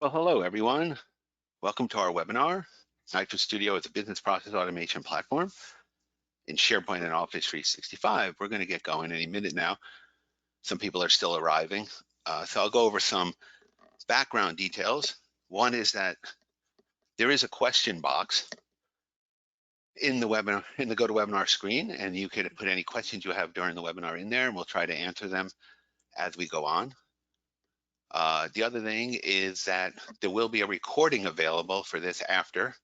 Well, hello, everyone. Welcome to our webinar. NITRO Studio is a business process automation platform in SharePoint and Office 365. We're going to get going any minute now. Some people are still arriving. So I'll go over some background details. One is that there is a question box in the webinar, in the GoToWebinar screen, and you can put any questions you have during the webinar in there, and we'll try to answer them as we go on. The other thing is that there will be a recording available for this after,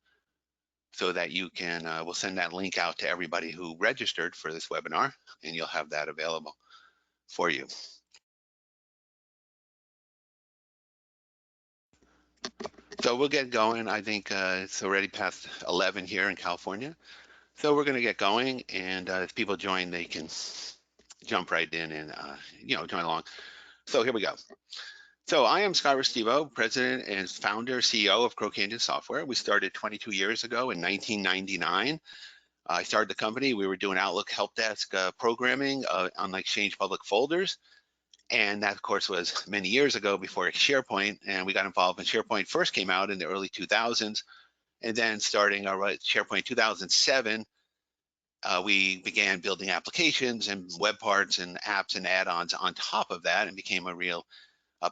so that you can, we'll send that link out to everybody who registered for this webinar, and you'll have that available for you. So we'll get going. I think it's already past 11 here in California. So we're gonna get going, and if people join, they can jump right in and join along. So here we go. So I am Scott Restivo, President and Founder, CEO of Crow Canyon Software. We started 22 years ago in 1999. I started the company. We were doing Outlook help desk programming on Exchange public folders. And that, of course, was many years ago before SharePoint. And we got involved when SharePoint first came out in the early 2000s. And then starting SharePoint 2007, we began building applications and web parts and apps and add-ons on top of that and became a real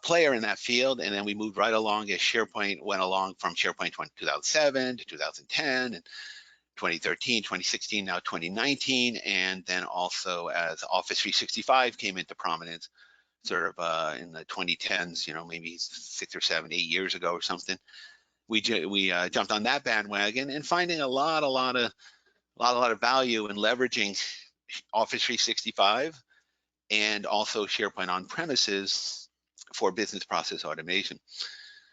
player in that field. And then we moved right along as SharePoint went along from SharePoint 2007 to 2010 and 2013, 2016, now 2019, and then also as Office 365 came into prominence, sort of in the 2010s, maybe 6 or 7, 8 years ago or something. We jumped on that bandwagon and finding a lot of value in leveraging Office 365 and also SharePoint on premises for business process automation.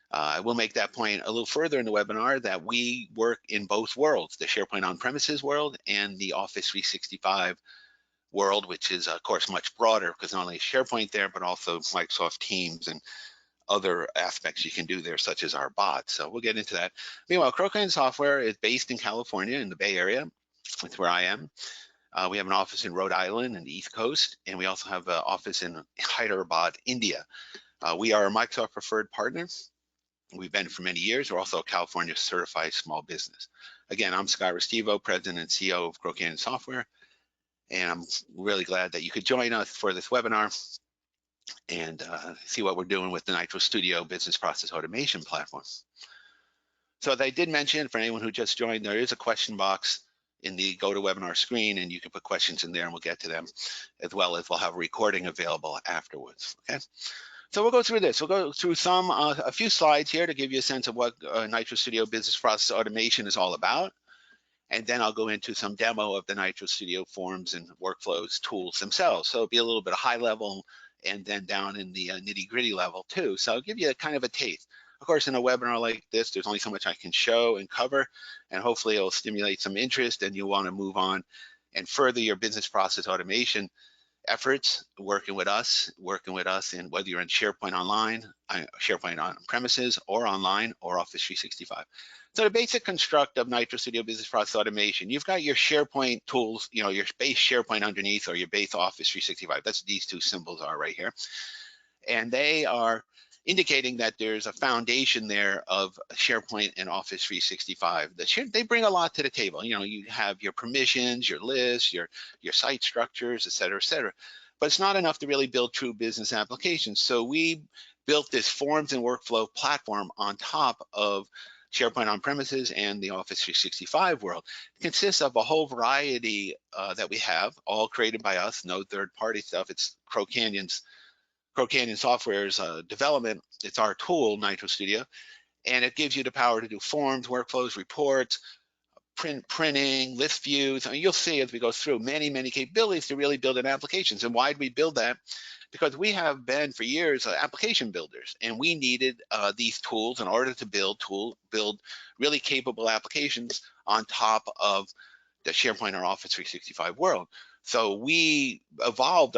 I will make that point a little further in the webinar that we work in both worlds, the SharePoint on-premises world and the Office 365 world, which is, of course, much broader because not only is SharePoint there, but also Microsoft Teams and other aspects you can do there, such as our bots. So we'll get into that. Meanwhile, Crow Canyon Software is based in California in the Bay Area. That's where I am. We have an office in Rhode Island and the East Coast, and we also have an office in Hyderabad, India. We are a Microsoft preferred partner. We've been for many years. We're also a California certified small business. Again, I'm Scott Restivo, President and CEO of Crow Canyon Software, and I'm really glad that you could join us for this webinar and see what we're doing with the NITRO Studio business process automation platform. So as I did mention, for anyone who just joined, there is a question box in the GoToWebinar screen, and you can put questions in there and we'll get to them, as well as we'll have a recording available afterwards, okay? So we'll go through this. We'll go through a few slides here to give you a sense of what NITRO Studio Business Process Automation is all about. And then I'll go into some demo of the NITRO Studio forms and workflows tools themselves. So it'll be a little bit of high level and then down in the nitty gritty level too. So I'll give you a kind of a taste. Of course, in a webinar like this, there's only so much I can show and cover, and hopefully it'll stimulate some interest and you'll want to move on and further your business process automation efforts, working with us in whether you're in SharePoint online, SharePoint on premises or online or Office 365. So the basic construct of NITRO Studio Business Process Automation, you've got your SharePoint tools, your base SharePoint underneath or your base Office 365. That's what these two symbols are right here. And they are indicating that there's a foundation there of SharePoint and Office 365. They bring a lot to the table. You have your permissions, your lists, your site structures, et cetera, but it's not enough to really build true business applications. So we built this forms and workflow platform on top of SharePoint on premises and the Office 365 world. It consists of a whole variety that we have, all created by us, no third-party stuff. It's Crow Canyon Software's development. It's our tool, NITRO Studio, and it gives you the power to do forms, workflows, reports, printing, list views. I mean, you'll see as we go through many capabilities to really build an applications. And why did we build that? Because we have been for years application builders, and we needed these tools in order to build really capable applications on top of the SharePoint or Office 365 world. So we evolved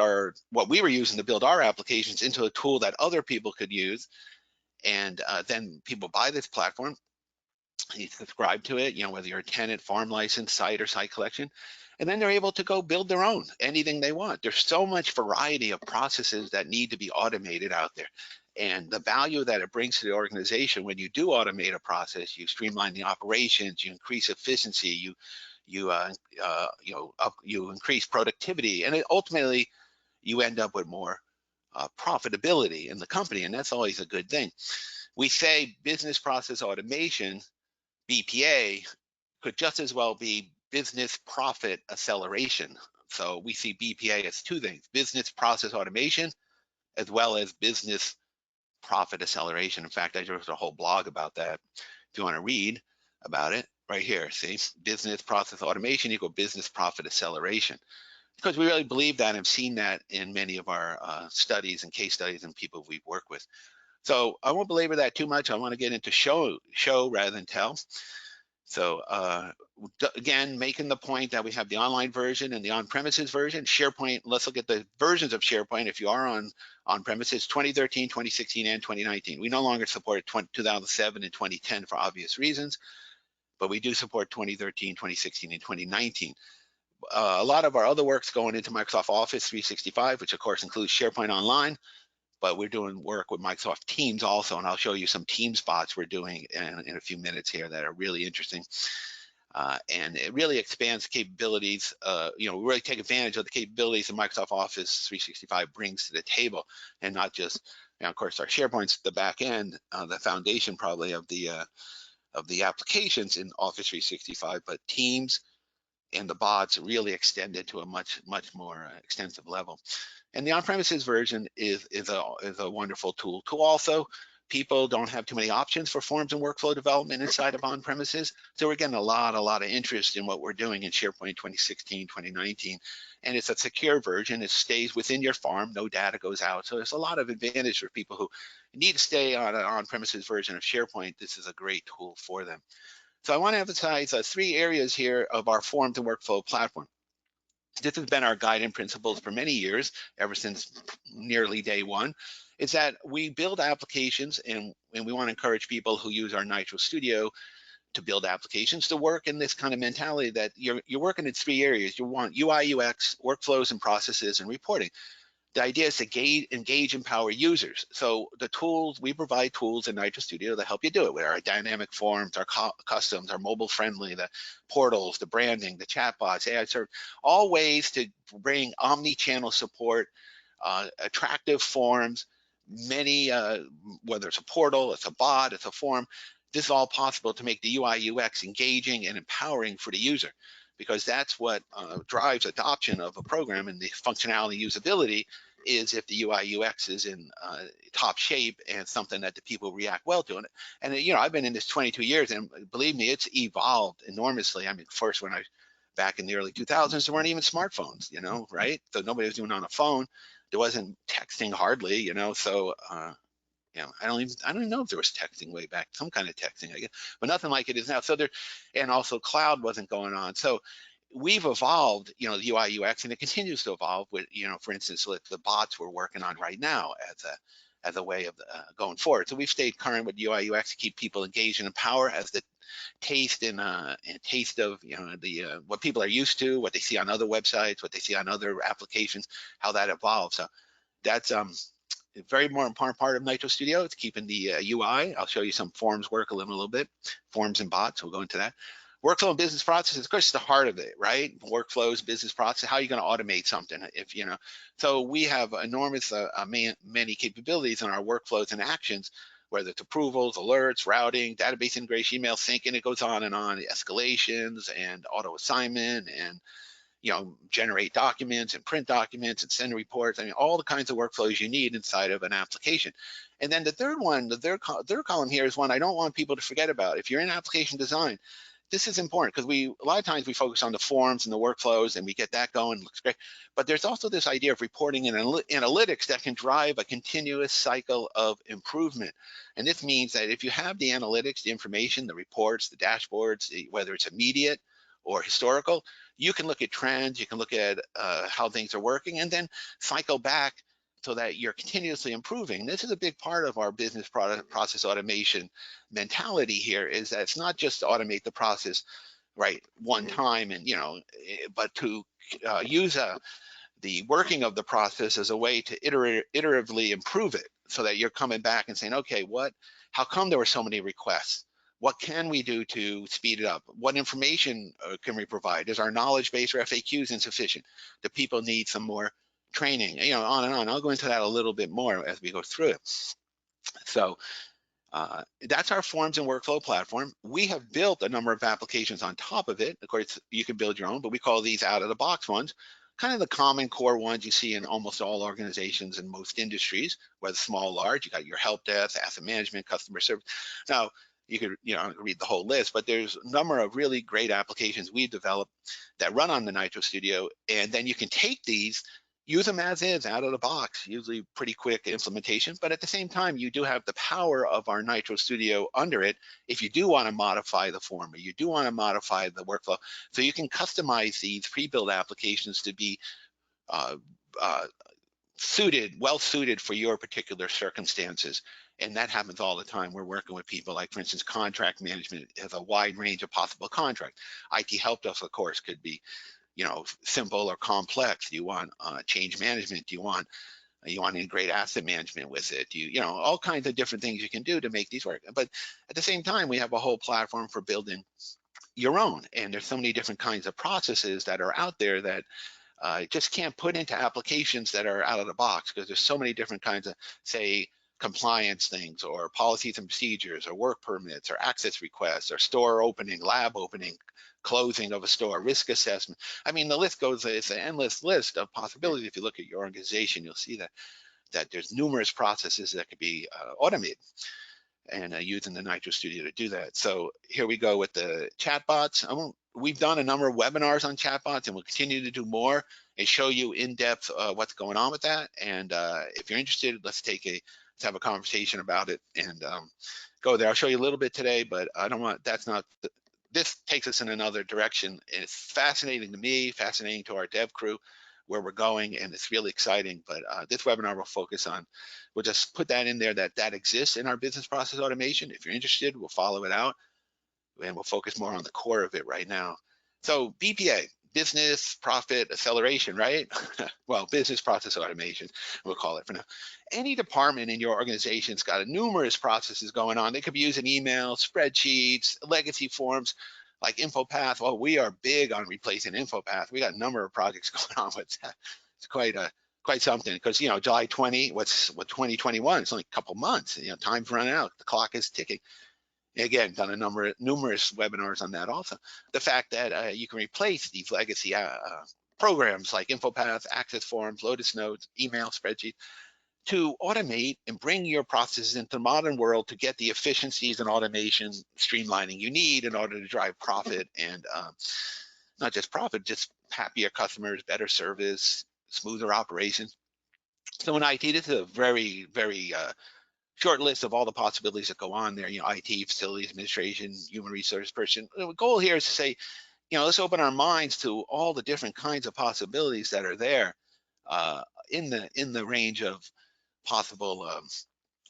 what we were using to build our applications into a tool that other people could use. And then people buy this platform, you subscribe to it, whether you're a tenant, farm license, site, or site collection, and then they're able to go build their own, anything they want. There's so much variety of processes that need to be automated out there. And the value that it brings to the organization when you do automate a process, you streamline the operations, you increase efficiency, you increase productivity, and ultimately you end up with more profitability in the company, and that's always a good thing. We say business process automation, BPA, could just as well be business profit acceleration. So we see BPA as two things: business process automation as well as business profit acceleration. In fact, I wrote a whole blog about that. If you want to read about it, right here, see, business process automation equal business profit acceleration. Because we really believe that and have seen that in many of our studies and case studies and people we've worked with. So I won't belabor that too much. I want to get into show rather than tell. So again, making the point that we have the online version and the on-premises version. SharePoint, let's look at the versions of SharePoint. If you are on premises, 2013, 2016, and 2019. We no longer support 2007 and 2010 for obvious reasons, but we do support 2013, 2016, and 2019. A lot of our other work's going into Microsoft Office 365, which of course includes SharePoint Online, but we're doing work with Microsoft Teams also, and I'll show you some Teams bots we're doing in a few minutes here that are really interesting. And it really expands capabilities. We really take advantage of the capabilities that Microsoft Office 365 brings to the table, and not just, of course, our SharePoint's the back end, the foundation probably of the applications in Office 365, but Teams and the bots really extended to a much more extensive level. And the on-premises version is a wonderful tool. Also, people don't have too many options for forms and workflow development inside of on-premises. So we're getting a lot of interest in what we're doing in SharePoint 2016, 2019. And it's a secure version. It stays within your farm. No data goes out. So there's a lot of advantage for people who need to stay on an on-premises version of SharePoint. This is a great tool for them. So I want to emphasize 3 areas here of our forms and workflow platform. This has been our guiding principles for many years, ever since nearly day one, is that we build applications, and we want to encourage people who use our NITRO Studio to build applications to work in this kind of mentality that you're working in 3 areas. You want UI, UX, workflows and processes, and reporting. The idea is to engage, empower users. So the tools, we provide tools in NITRO Studio that help you do it, with our dynamic forms, our customs, our mobile friendly, the portals, the branding, the chatbots, AI search, all ways to bring omni-channel support, attractive forms, many, whether it's a portal, it's a bot, it's a form. This is all possible to make the UI, UX engaging and empowering for the user, because that's what drives adoption of a program, and the functionality usability is if the UI UX is in top shape and something that the people react well to. And I've been in this 22 years, and believe me, it's evolved enormously. I mean, first, back in the early 2000s, there weren't even smartphones, right? So nobody was doing it on a phone. There wasn't texting hardly, so I don't even know if there was texting way back, some kind of texting, I guess, but nothing like it is now. So and also cloud wasn't going on. So we've evolved, the UI UX, and it continues to evolve with, for instance, with the bots we're working on right now as a way of going forward. So we've stayed current with UI UX to keep people engaged and empowered as the taste and taste of what people are used to, what they see on other websites, what they see on other applications, how that evolves. So that's a very more important part of NITRO Studio. It's keeping the UI. I'll show you some forms work a little bit, forms and bots. We'll go into that. Workflow and business processes, of course, it's the heart of it, right? Workflows, business process, how are you going to automate something? So we have enormous, many capabilities in our workflows and actions, whether it's approvals, alerts, routing, database integration, email sync, and it goes on, escalations and auto assignment, and generate documents and print documents and send reports. I mean, all the kinds of workflows you need inside of an application. And then the third one, the third column here is one I don't want people to forget about. If you're in application design, this is important, because a lot of times we focus on the forms and the workflows, and we get that going, looks great. But there's also this idea of reporting and analytics that can drive a continuous cycle of improvement. And this means that if you have the analytics, the information, the reports, the dashboards, whether it's immediate or historical, you can look at trends, you can look at how things are working, and then cycle back so that you're continuously improving. This is a big part of our business process automation mentality here, is that it's not just to automate the process right one time, and but to use the working of the process as a way to iteratively improve it. so that you're coming back and saying, okay, how come there were so many requests? What can we do to speed it up? What information can we provide? Is our knowledge base or FAQs insufficient? Do people need some more training? You know, on and on. I'll go into that a little bit more as we go through it. So that's our forms and workflow platform. We have built a number of applications on top of it. Of course, you can build your own, but we call these out of the box ones, kind of the common core ones you see in almost all organizations in most industries, whether small or large. You got your help desk, asset management, customer service. Now, you could read the whole list, but there's a number of really great applications we've developed that run on the NITRO Studio, and then you can take these, use them as is, out of the box, usually pretty quick implementation, but at the same time, you do have the power of our NITRO Studio under it if you do want to modify the form or you do want to modify the workflow. So you can customize these pre-built applications to be well suited for your particular circumstances. And that happens all the time. We're working with people like, for instance, contract management has a wide range of possible contracts. IT help desk, of course, could be simple or complex. You want change management? You want to integrate asset management with it? All kinds of different things you can do to make these work. But at the same time, we have a whole platform for building your own. And there's so many different kinds of processes that are out there that just can't put into applications that are out of the box, because there's so many different kinds of, say, compliance things or policies and procedures or work permits or access requests or store opening, lab opening, closing of a store, risk assessment. I mean, the list goes, it's an endless list of possibilities. If you look at your organization, you'll see that there's numerous processes that could be automated, and using the NITRO Studio to do that. So here we go with the chatbots. We've done a number of webinars on chatbots, and we'll continue to do more and show you in depth what's going on with that. And if you're interested, let's have a conversation about it and go there. I'll show you a little bit today, but I don't want, this takes us in another direction. It's fascinating to me, fascinating to our dev crew, where we're going, and it's really exciting. But this webinar will focus on, we'll just put that in there, that exists in our business process automation. If you're interested, we'll follow it out, and we'll focus more on the core of it right now. So BPA, business profit acceleration, right? Well, business process automation, we'll call it for now. Any department in your organization's got numerous processes going on. They could be using email, spreadsheets, legacy forms like InfoPath. Well, we are big on replacing InfoPath. We got a number of projects going on with that. It's quite something, because July 20, what's 2021? It's only a couple months. Time's running out. The clock is ticking. Again, done numerous webinars on that also. The fact that you can replace these legacy programs like InfoPath, Access Forms, Lotus Notes, email, spreadsheet, to automate and bring your processes into the modern world to get the efficiencies and automation streamlining you need in order to drive profit, and not just profit, just happier customers, better service, smoother operations. So in IT, this is a very, very short list of all the possibilities that go on there. IT, facilities administration, human resource person. The goal here is to say, let's open our minds to all the different kinds of possibilities that are there in the range of possible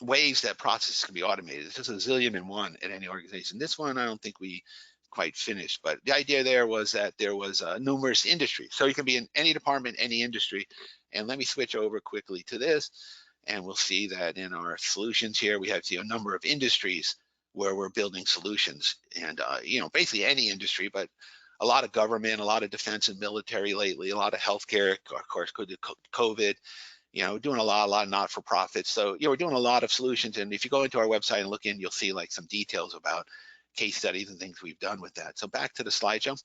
ways that processes can be automated. It's just a zillion and one in any organization. This one, I don't think we quite finished, but the idea there was that there was numerous industries. So you can be in any department, any industry. And let me switch over quickly to this, and we'll see that in our solutions here, we have a number of industries where we're building solutions, and basically any industry, but a lot of government, a lot of defense and military lately, a lot of healthcare, of course, COVID, doing a lot of not-for-profits. So, we're doing a lot of solutions. And if you go into our website and look in, you'll see like some details about case studies and things we've done with that. So back to the slideshow.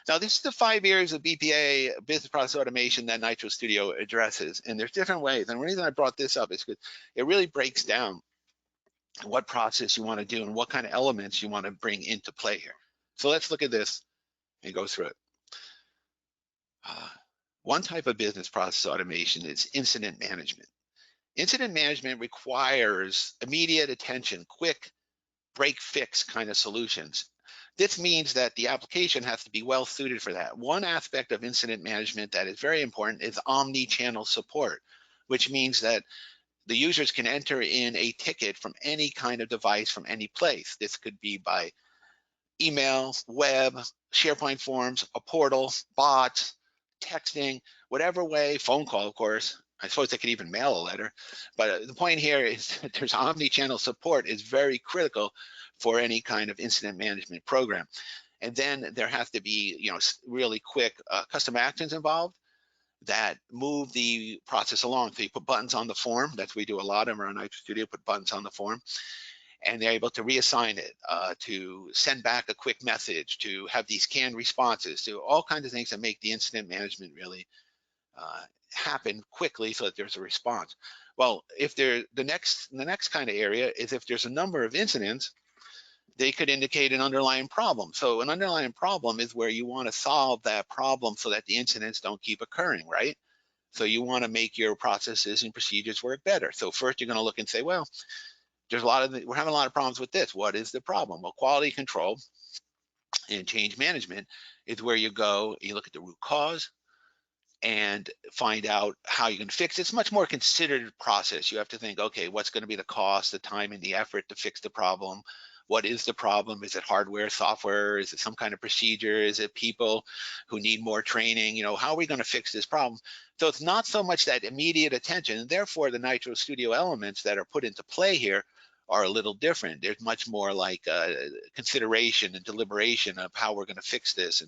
Now, this is the 5 areas of BPA, business process automation, that NITRO Studio addresses. And there's different ways. And the reason I brought this up is because it really breaks down what process you want to do and what kind of elements you want to bring into play here. So let's look at this and go through it. One type of business process automation is incident management. Incident management requires immediate attention, quick break-fix kind of solutions. This means that the application has to be well suited for that. One aspect of incident management that is very important is omni-channel support, which means that the users can enter in a ticket from any kind of device from any place. This could be by email, web, SharePoint forms, a portal, bots, texting, whatever way, phone call, of course, I suppose they could even mail a letter, but the point here is that there's omni-channel support is very critical for any kind of incident management program. And then there has to be, really quick custom actions involved that move the process along. So you put buttons on the form. That's what we do a lot of around NITRO Studio, put buttons on the form, and they're able to reassign it, to send back a quick message, to have these canned responses, to all kinds of things that make the incident management really happen quickly so that there's a response. Well, if the next kind of area is if there's a number of incidents, they could indicate an underlying problem. So an underlying problem is where you want to solve that problem so that the incidents don't keep occurring, right? So you want to make your processes and procedures work better. So first you're going to look and say, well, we're having a lot of problems with this. What is the problem? Well, quality control and change management is where you go, you look at the root cause and find out how you can fix it. It's a much more considered process. You have to think, okay, what's going to be the cost, the time, and the effort to fix the problem? What is the problem? Is it hardware, software? Is it some kind of procedure? Is it people who need more training? How are we going to fix this problem? So it's not so much that immediate attention, and therefore the NITRO Studio elements that are put into play here are a little different. There's much more like consideration and deliberation of how we're going to fix this,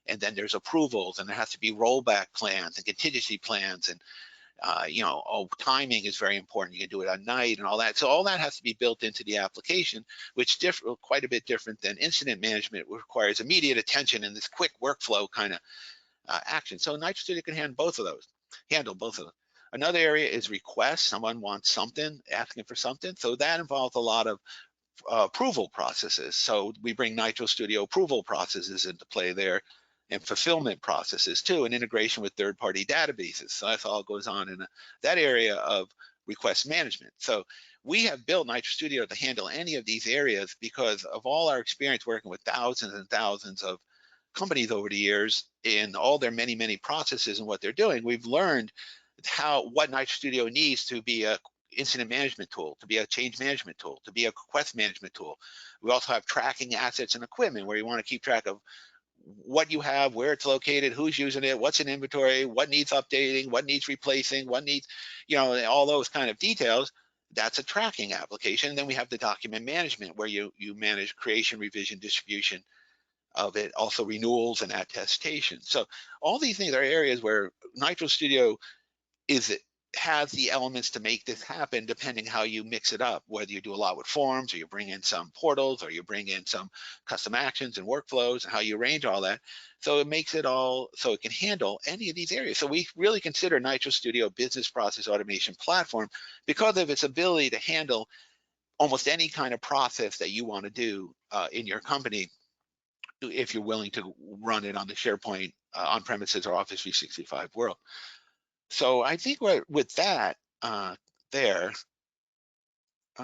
and then there's approvals, and there has to be rollback plans and contingency plans, and timing is very important. You can do it at night and all that. So all that has to be built into the application, which quite a bit different than incident management, which requires immediate attention and this quick workflow kind of action. So NITRO Studio can handle both of those. Another area is requests. Someone wants something, asking for something. So that involves a lot of approval processes. So we bring NITRO Studio approval processes into play there, and fulfillment processes too, and integration with third-party databases. So that's all goes on in that area of request management. So we have built NITRO Studio to handle any of these areas because of all our experience working with thousands and thousands of companies over the years in all their many, many processes and what they're doing. We've learned what NITRO Studio needs to be a incident management tool, to be a change management tool, to be a request management tool. We also have tracking assets and equipment where you want to keep track of what you have, where it's located, who's using it, what's in inventory, what needs updating, what needs replacing, what needs, all those kind of details. That's a tracking application. And then we have the document management where you manage creation, revision, distribution of it, also renewals and attestation. So all these things are areas where NITRO Studio has the elements to make this happen, depending how you mix it up, whether you do a lot with forms, or you bring in some portals, or you bring in some custom actions and workflows, and how you arrange all that. So it makes it all so it can handle any of these areas. So we really consider NITRO Studio business process automation platform because of its ability to handle almost any kind of process that you want to do in your company, if you're willing to run it on the SharePoint on-premises or Office 365 world. So I think with that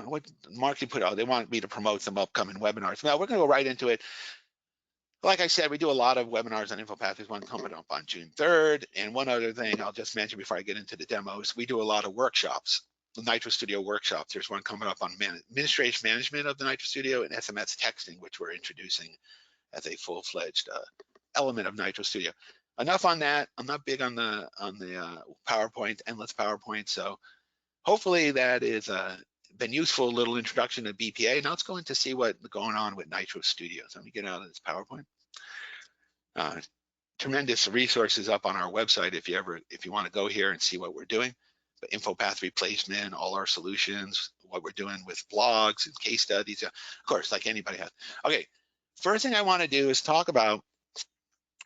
what marketing put out, they want me to promote some upcoming webinars. Now we're going to go right into it. Like I said, we do a lot of webinars on InfoPath. There's one coming up on June 3rd. And one other thing I'll just mention before I get into the demos, we do a lot of workshops, the NITRO Studio workshops. There's one coming up on administration management of the NITRO Studio and SMS texting, which we're introducing as a full-fledged element of NITRO Studio. Enough on that. I'm not big on the PowerPoint, endless PowerPoint. So hopefully that is been useful. Little introduction to BPA. Now let's go into see what's going on with NITRO Studio. So let me get out of this PowerPoint. Tremendous resources up on our website if you want to go here and see what we're doing. But InfoPath replacement, all our solutions, what we're doing with blogs and case studies. Of course, like anybody has. Okay, first thing I want to do is talk about,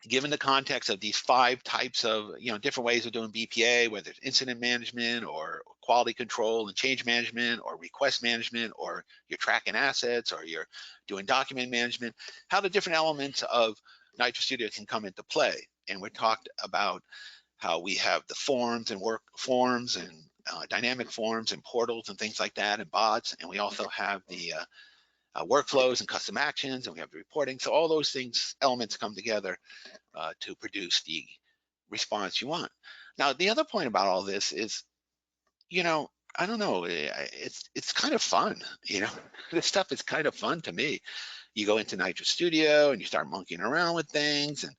given the context of these 5 types of, different ways of doing BPA, whether it's incident management or quality control and change management or request management, or you're tracking assets or you're doing document management, how the different elements of NITRO Studio can come into play. And we talked about how we have the forms and work forms and dynamic forms and portals and things like that and bots. And we also have the workflows and custom actions, and we have the reporting. So all those elements come together to produce the response you want. Now, the other point about all this is, I don't know, it's kind of fun, this stuff is kind of fun to me. You go into NITRO Studio and you start monkeying around with things and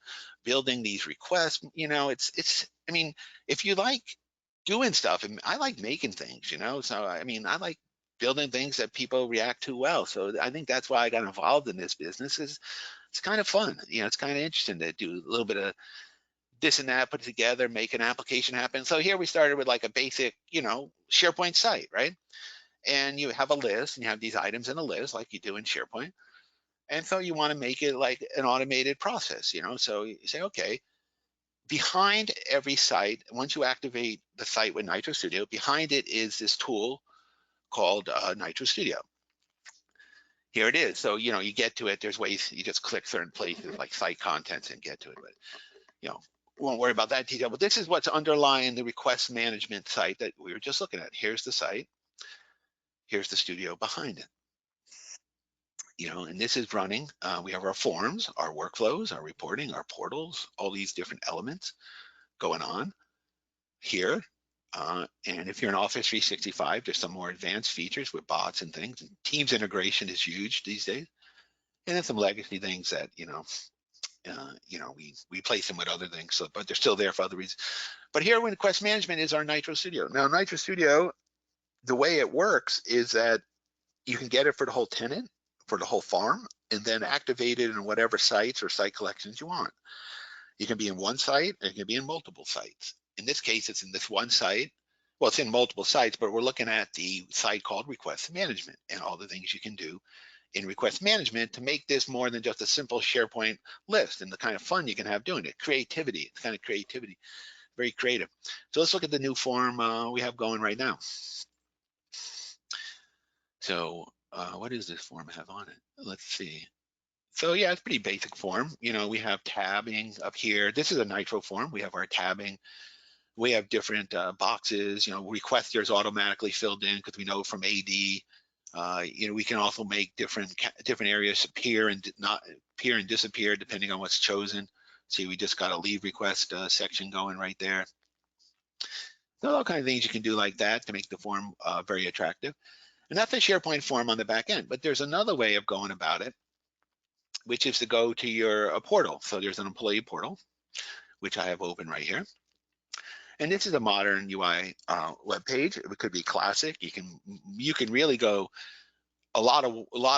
building these requests. I mean, if you like doing stuff, and I like making things, you know. So I mean, I like building things that people react to well. So I think that's why I got involved in this business. Is it's kind of fun, you know. It's kind of interesting to do a little bit of this and that, put it together, make an application happen. So here we started with like a basic, you know, SharePoint site, right? And you have a list, and you have these items in a list, like you do in SharePoint. And so you want to make it like an automated process, you know. So you say, okay, behind every site, once you activate the site with NITRO Studio, behind it is this tool called NITRO Studio. Here it is. So, you know, you get to it, there's ways you just click certain places like site contents and get to it. But, you know, won't worry about that detail. But this is what's underlying the request management site that we were just looking at. Here's the site. Here's the studio behind it. You know, and this is running. We have our forms, our workflows, our reporting, our portals, all these different elements going on here. And if you're in Office 365, there's some more advanced features with bots and things. And Teams integration is huge these days. And then some legacy things that, we replace them with other things. So, but they're still there for other reasons. But here, when Request Management is our NITRO Studio. Now, NITRO Studio, the way it works is that you can get it for the whole tenant, for the whole farm, and then activate it in whatever sites or site collections you want. You can be in one site, and it can be in multiple sites. In this case, it's in this one site. Well, it's in multiple sites, but we're looking at the site called Request Management and all the things you can do in Request Management to make this more than just a simple SharePoint list, and the kind of fun you can have doing it. Creativity, it's kind of creativity, very creative. So let's look at the new form we have going right now. So what does this form have on it? Let's see. So yeah, it's pretty basic form. You know, we have tabbing up here. This is a NITRO form. We have our tabbing. We have different boxes. You know, request is automatically filled in because we know from AD. You know, we can also make different areas appear and not appear and disappear depending on what's chosen. See, we just got a leave request section going right there. So all kind of things you can do like that to make the form very attractive. And that's a SharePoint form on the back end. But there's another way of going about it, which is to go to your portal. So there's an employee portal, which I have open right here. And this is a modern UI web page. It could be classic. You can really go a lot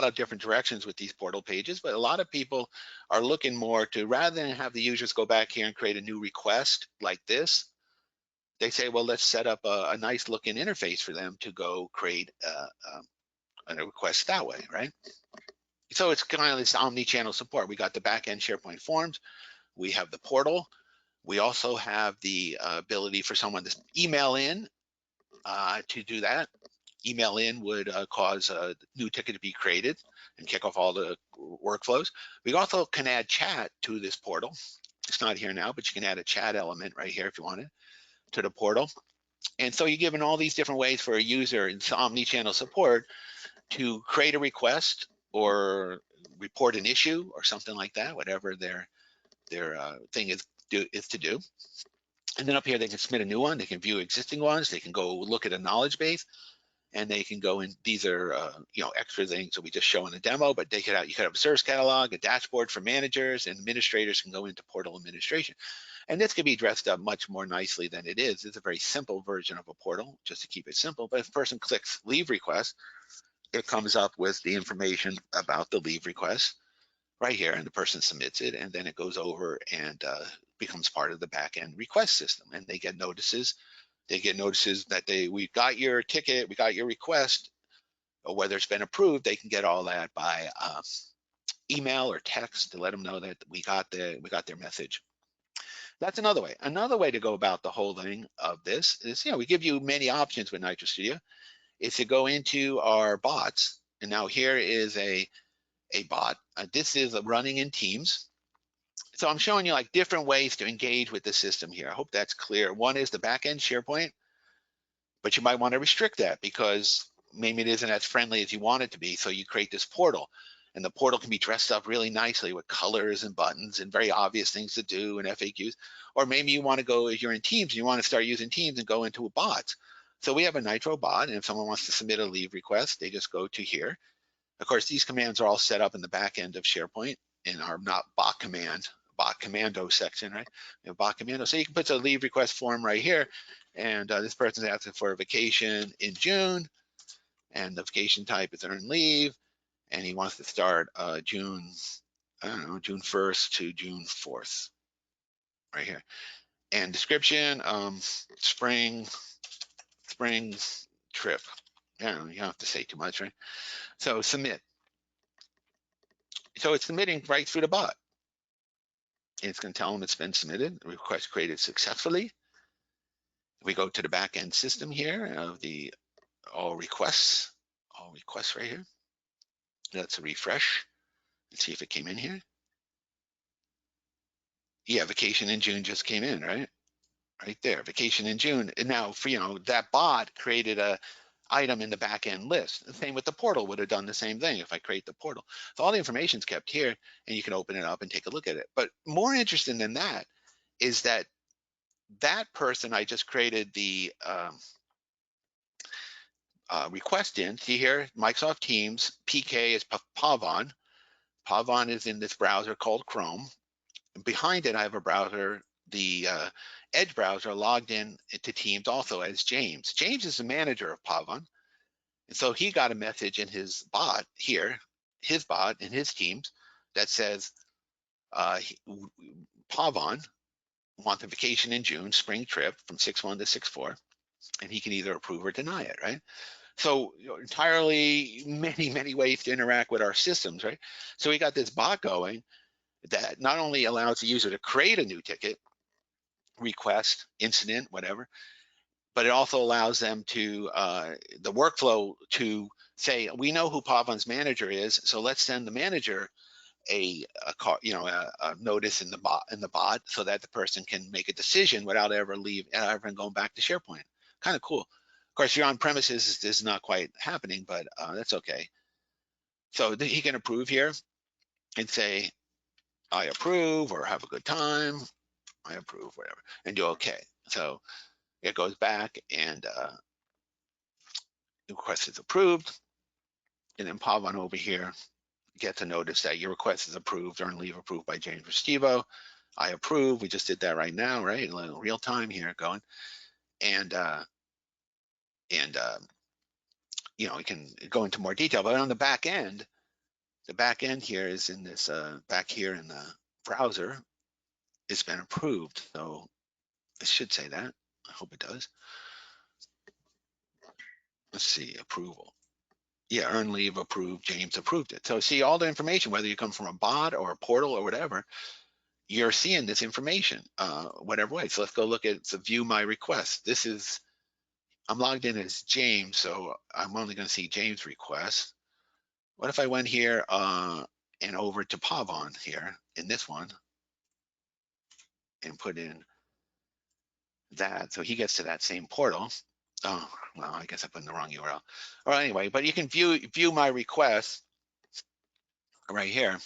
of different directions with these portal pages, but a lot of people are looking more to, rather than have the users go back here and create a new request like this, they say, well, let's set up a nice looking interface for them to go create a request that way, right? So it's kind of this omni-channel support. We got the back-end SharePoint forms. We have the portal. We also have the ability for someone to email in to do that. Email in would cause a new ticket to be created and kick off all the workflows. We also can add chat to this portal. It's not here now, but you can add a chat element right here if you wanted to the portal. And so you're given all these different ways for a user in omni-channel support to create a request or report an issue or something like that, whatever their thing is to do. And then up here, they can submit a new one. They can view existing ones. They can go look at a knowledge base, and they can go in. These are extra things that we just show in the demo. But you could have a service catalog, a dashboard for managers, and administrators can go into portal administration. And this could be dressed up much more nicely than it is. It's a very simple version of a portal, just to keep it simple. But if a person clicks leave request, it comes up with the information about the leave request right here, and the person submits it, and then it goes over and becomes part of the back-end request system, and they get notices. They get notices that we got your ticket, we got your request, or whether it's been approved. They can get all that by email or text to let them know that we got their message. That's another way. Another way to go about the whole thing of this is, we give you many options with NITRO Studio. Is to go into our bots, and now here is a bot. This is running in Teams. So I'm showing you like different ways to engage with the system here. I hope that's clear. One is the backend SharePoint, but you might want to restrict that because maybe it isn't as friendly as you want it to be. So you create this portal, and the portal can be dressed up really nicely with colors and buttons and very obvious things to do and FAQs. Or maybe you want to go, if you're in Teams, and you want to start using Teams and go into a bot. So we have a NITRO bot, and if someone wants to submit a leave request, they just go to here. Of course, these commands are all set up in the back end of SharePoint and are not bot command commando section, right? You have bot commando. So you can put a leave request form right here. And this person's asking for a vacation in June, and the vacation type is earned leave, and he wants to start June 1st to June 4th, right here. And description, spring trip. You don't have to say too much, right? So submit. So it's submitting right through the bot. It's going to tell them it's been submitted, request created successfully. We go to the back end system here of the all requests right here. Let's refresh and see if it came in here. Yeah, vacation in June just came in, right? Right there, vacation in June. And now, for that bot created a item in the back end list. The same with the portal, would have done the same thing if I create the portal. So all the information's kept here, and you can open it up and take a look at it. But more interesting than that is that person I just created the request in. See here, Microsoft Teams, PK is Pavan. Pavan is in this browser called Chrome. And behind it, I have a browser, the Edge browser, logged in to Teams also as James. James is the manager of Pavan. And so he got a message in his bot here, his bot in his Teams, that says Pavan wants a vacation in June, spring trip from 6/1 to 6/4, and he can either approve or deny it, right? So entirely many ways to interact with our systems, right? So we got this bot going that not only allows the user to create a new ticket, request, incident, whatever, but it also allows them to, the workflow to say, we know who Pavan's manager is, so let's send the manager a notice in the bot so that the person can make a decision without ever going back to SharePoint. Kind of cool. Of course, you're on premises, this is not quite happening, but that's okay. So he can approve here and say, I approve, or have a good time, I approve, whatever, and do okay. So it goes back and the request is approved, and then Pavan over here gets a notice that your request is approved, earned leave approved by James Restivo. I approve. We just did that right now, right? A little real time here going. And we can go into more detail, but on the back end here is in this, back here in the browser, it's been approved. So it should say that. I hope it does. Let's see, approval. Yeah, earned leave approved, James approved it. So see all the information, whether you come from a bot or a portal or whatever, you're seeing this information, whatever way. So let's go look at, so view my request. This is, I'm logged in as James, so I'm only going to see James' request. What if I went here and over to Pavan here in this one and put in that, so he gets to that same portal. Oh, well, I guess I put in the wrong URL. Or anyway, but you can view my request right here,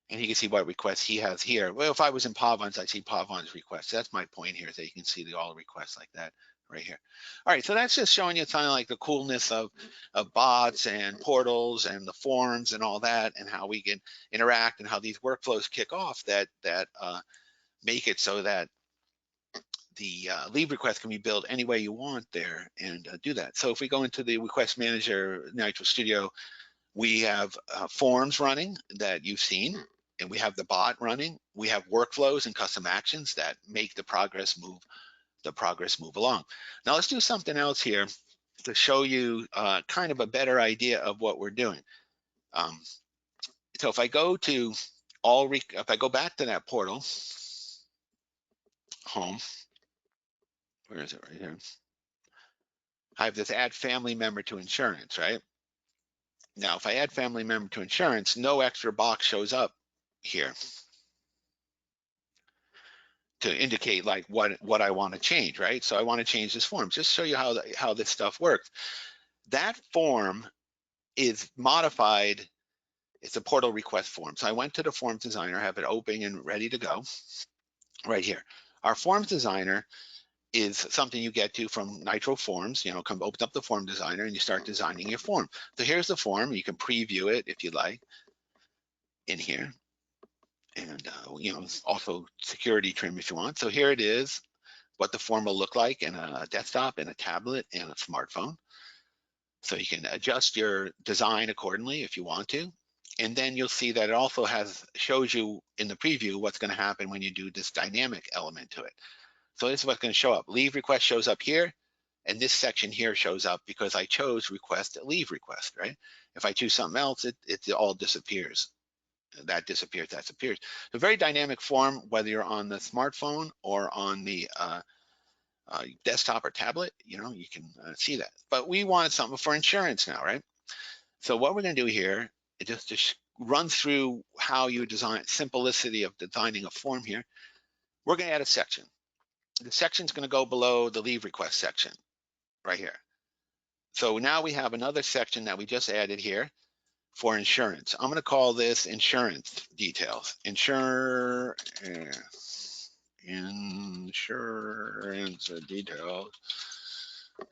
and you can see what requests he has here. Well, if I was in Pavan's, I see Pavan's requests. That's my point here, is that you can see all the requests like that right here. All right, so that's just showing you kind of like the coolness of bots and portals and the forms and all that, and how we can interact and how these workflows kick off that make it so that the leave request can be built any way you want there, and do that. So if we go into the request manager, NITRO Studio, we have forms running that you've seen, and we have the bot running. We have workflows and custom actions that make the progress move along. Now let's do something else here to show you kind of a better idea of what we're doing. So if I go to if I go back to that portal, home, where is it, right here? I have this add family member to insurance, right? Now, if I add family member to insurance, no extra box shows up here to indicate like what I want to change, right? So I want to change this form. Just show you how this stuff works. That form is modified. It's a portal request form. So I went to the forms designer, have it open and ready to go right here. Our forms designer is something you get to from NITRO Forms. Come open up the form designer and you start designing your form. So here's the form. You can preview it if you like in here. and also security trim if you want. So here it is, what the form will look like in a desktop, and a tablet, and a smartphone. So you can adjust your design accordingly if you want to. And then you'll see that it also shows you in the preview what's going to happen when you do this dynamic element to it. So this is what's going to show up. Leave request shows up here, and this section here shows up because I chose request leave request, right? If I choose something else, it all disappears. That disappears, that disappears. It's a very dynamic form, whether you're on the smartphone or on the desktop or tablet, you can see that. But we wanted something for insurance now, right? So what we're going to do here is just run through how you design, simplicity of designing a form here. We're going to add a section. The section's going to go below the leave request section right here. So now we have another section that we just added here for insurance. I'm going to call this insurance details. Insurance details.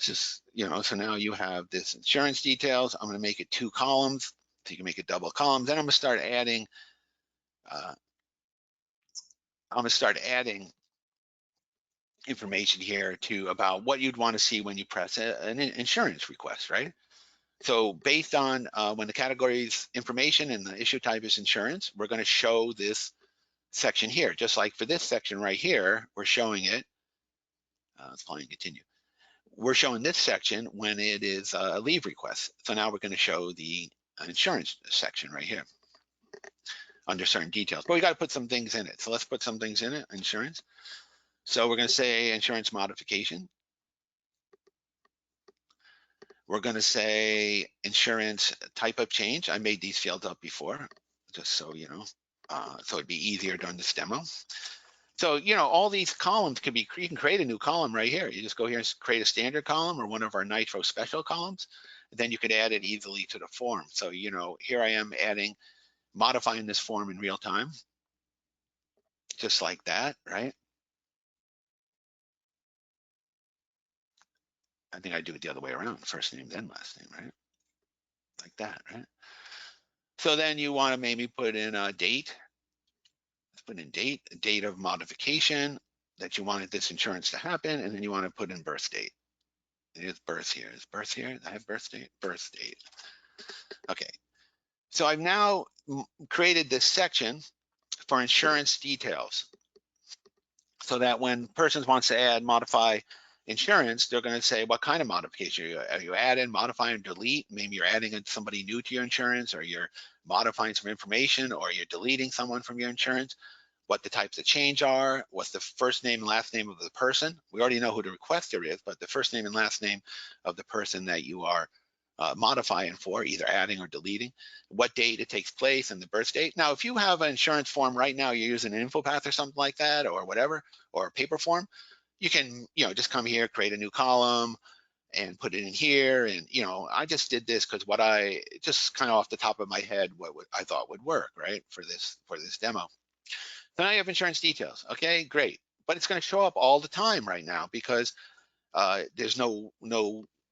Just, so now you have this insurance details. I'm going to make it 2 columns, so you can make it double columns. Then I'm going to start adding. Information here about what you'd want to see when you press an insurance request, right? So based on when the category is information and the issue type is insurance, we're going to show this section here. Just like for this section right here, we're showing it. Let's play and continue. We're showing this section when it is a leave request. So now we're going to show the insurance section right here under certain details. But we got to put some things in it. So let's put some things in it, insurance. So we're going to say insurance modification. We're going to say insurance type of change. I made these fields up before, just so you know, so it'd be easier during this demo. So, all these columns can be, you can create a new column right here. You just go here and create a standard column or one of our NITRO special columns, and then you could add it easily to the form. So, here I am modifying this form in real time, just like that, right? I think I do it the other way around, first name, then last name, right? Like that, right? So then you want to maybe put in a date. Let's put in date of modification that you wanted this insurance to happen, and then you want to put in birth date. There's birth here. Is birth here? I have birth date. Birth date. Okay. So I've now created this section for insurance details, so that when persons wants to modify insurance, they're going to say what kind of modification are you adding, modifying, delete. Maybe you're adding somebody new to your insurance, or you're modifying some information, or you're deleting someone from your insurance. What the types of change are, what's the first name and last name of the person. We already know who the requester is, but the first name and last name of the person that you are modifying for, either adding or deleting, what date it takes place, and the birth date. Now, if you have an insurance form right now, you're using an InfoPath or something like that, or whatever, or a paper form, you can, just come here, create a new column, and put it in here. And, I just did this because just kind of off the top of my head, what I thought would work, right, for this demo. So now you have insurance details. Okay, great. But it's going to show up all the time right now because there's no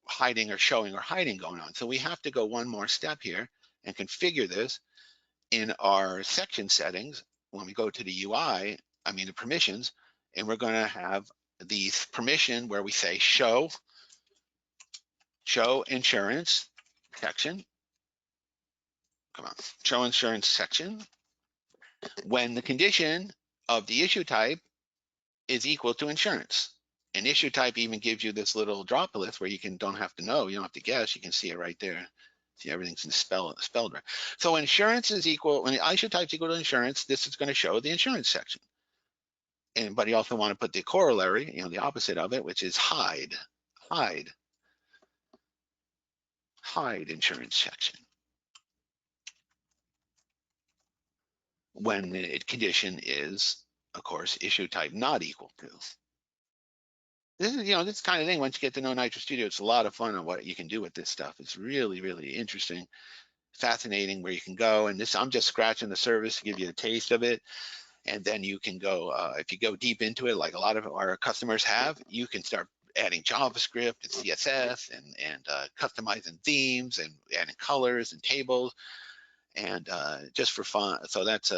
hiding or showing or hiding going on. So we have to go one more step here and configure this in our section settings. When we go to the UI, the permissions, and we're going to have these permission where we say show insurance section. Come on, show insurance section when the condition of the issue type is equal to insurance. And issue type even gives you this little drop list where you don't have to know, you don't have to guess, you can see it right there. See, everything's spelled right. So insurance is equal, when the issue type is equal to insurance, this is going to show the insurance section. But you also want to put the corollary, the opposite of it, which is hide insurance section when the condition is, of course, issue type not equal to. This is, this kind of thing, once you get to know NITRO Studio, it's a lot of fun on what you can do with this stuff. It's really, really interesting, fascinating where you can go. And this, I'm just scratching the surface to give you a taste of it. And then you can go, if you go deep into it, like a lot of our customers have, you can start adding JavaScript and CSS and customizing themes and adding colors and tables. And just for fun, so let's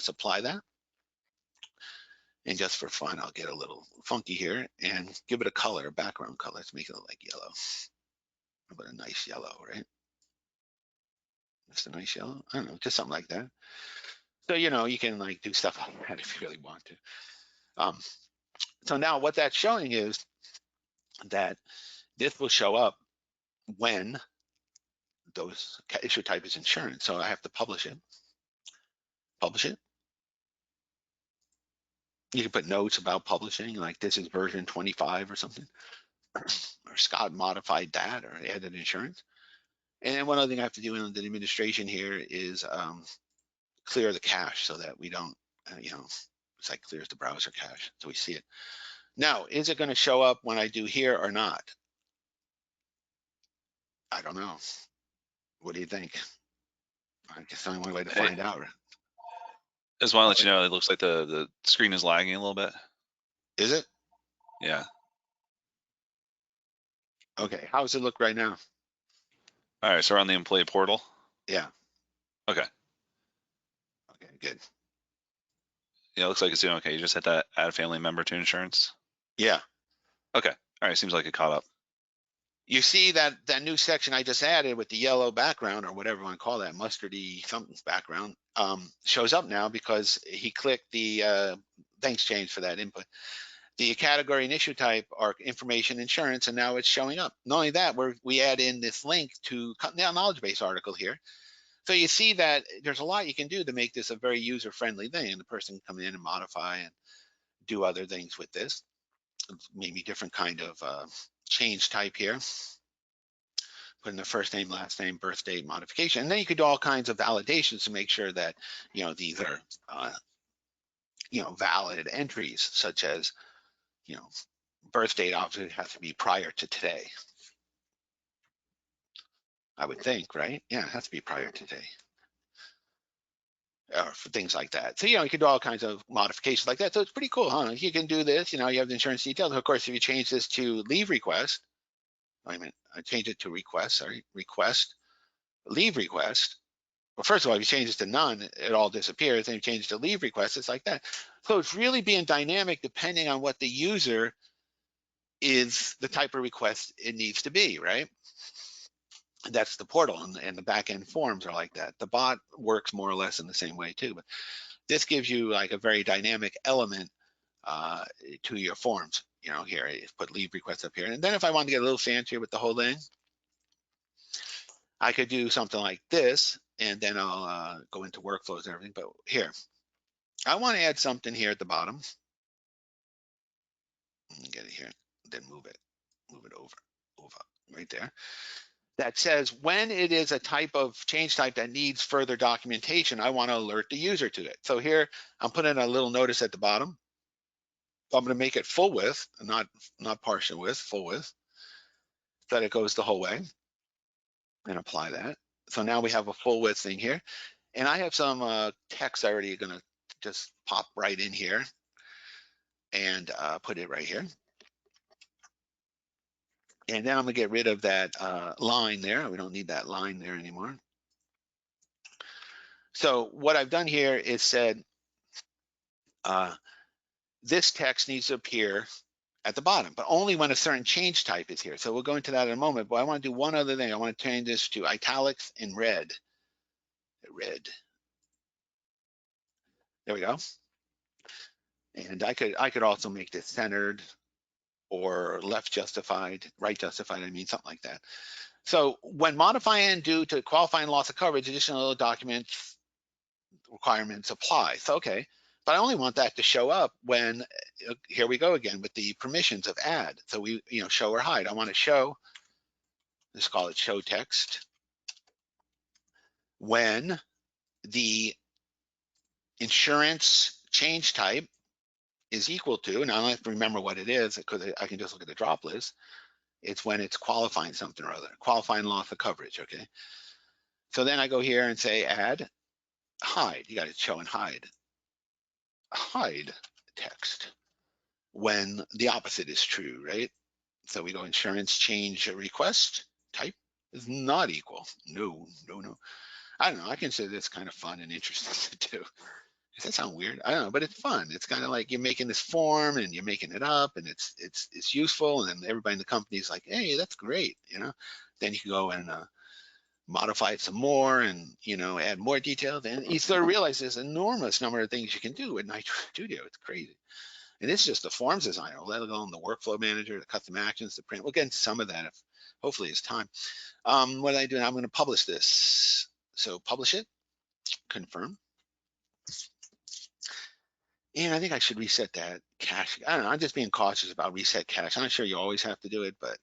apply that. And just for fun, I'll get a little funky here and give it a color, a background color. Let's make it like yellow. How about a nice yellow, right? Just a nice yellow. I don't know, just something like that. So, you can like do stuff like that if you really want to. So now what that's showing is that this will show up when those issue type is insurance. So I have to publish it. Publish it. You can put notes about publishing, like this is version 25 or something, or Scott modified that or added insurance. And then one other thing I have to do in the administration here is clear the cache so that we don't, it's like clears the browser cache so we see it. Now, is it going to show up when I do here or not? I don't know. What do you think? I guess the only way to find out. Just want to let you know, it looks like the screen is lagging a little bit. Is it? Yeah. Okay, how does it look right now? All right, so we're on the employee portal. Yeah. Okay. Okay, good. Yeah, it looks like it's doing okay. You just hit that add family member to insurance. Yeah. Okay. All right, seems like it caught up. You see that new section I just added with the yellow background, or whatever you want to call that, mustardy something background, shows up now because he clicked the, thanks James for that input, the category and issue type are information insurance, and now it's showing up. Not only that, we add in this link to the knowledge base article here. So you see that there's a lot you can do to make this a very user-friendly thing, and the person can come in and modify and do other things with this. Maybe different kind of change type here. Put in the first name, last name, birth date, modification. And then you could do all kinds of validations to make sure that, these are, valid entries, such as, birth date obviously has to be prior to today. I would think, right? Yeah, it has to be prior to today. Or for things like that. So, you can do all kinds of modifications like that. So it's pretty cool, huh? You can do this, you have the insurance details. Of course, if you change this to leave request, I changed it to request, leave request. Well, first of all, if you change this to none, it all disappears. Then you change it to leave request, it's like that. So it's really being dynamic depending on what the user is, the type of request it needs to be, right? That's the portal, and the back-end forms are like that. The bot works more or less in the same way too, but this gives you like a very dynamic element to your forms. Here, I put leave requests up here. And then if I want to get a little fancier with the whole thing, I could do something like this, and then I'll go into workflows and everything. But here, I want to add something here at the bottom. Get it here, then move it over right there. That says when it is a type of change type that needs further documentation, I want to alert the user to it. So here, I'm putting a little notice at the bottom. So I'm going to make it full width, not partial width, full width, so that it goes the whole way, and apply that. So now we have a full width thing here. And I have some text already going to just pop right in here and put it right here. And then I'm going to get rid of that line there. We don't need that line there anymore. So what I've done here is said this text needs to appear at the bottom, but only when a certain change type is here. So we'll go into that in a moment, but I want to do one other thing. I want to change this to italics and red. Red. There we go. And I could also make this centered or left justified, right justified, something like that. So when modifying due to qualifying loss of coverage, additional documents requirements apply. So, okay, but I only want that to show up when, here we go again with the permissions of add. So we, show or hide. I want to show, let's call it show text, when the insurance change type is equal to, and I don't have to remember what it is because I can just look at the drop list. It's when it's qualifying something or other, qualifying loss of coverage, okay? So then I go here and say add, hide. You got to show and hide. Hide text when the opposite is true, right? So we go insurance change request type is not equal. No. I don't know. I consider this kind of fun and interesting to do. Does that sound weird? I don't know, but it's fun. It's kind of like you're making this form and you're making it up, and it's useful, and then everybody in the company is like, hey, that's great, you know. Then you can go and modify it some more, and add more details, and you sort of realize there's an enormous number of things you can do with NITRO Studio. It's crazy. And it's just the forms designer, let alone the workflow manager, the custom actions, the print. We'll get into some of that if hopefully it's time. What I do now, I'm going to publish this. So publish it, confirm. And I think I should reset that cache. I don't know. I'm just being cautious about reset cache. I'm not sure you always have to do it, but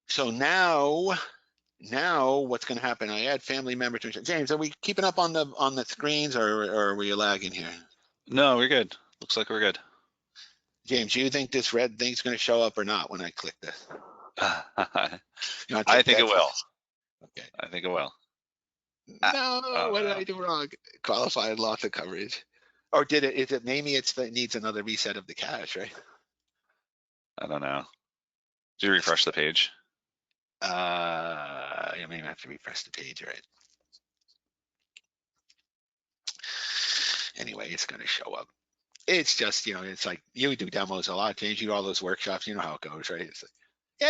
So now what's going to happen? I add family member to James. Are we keeping up on the screens, or are we lagging here? No, we're good. Looks like we're good. James, do you think this red thing's going to show up or not when I click this? I think it will. Okay. I think it will. No, what did I do wrong? Qualified loss of coverage. Or is it maybe it needs another reset of the cache, right? I don't know. Did you refresh the page? I may have to refresh the page, right? Anyway, it's going to show up. It's just, it's like you do demos a lot, James. You do all those workshops. You know how it goes, right? It's like,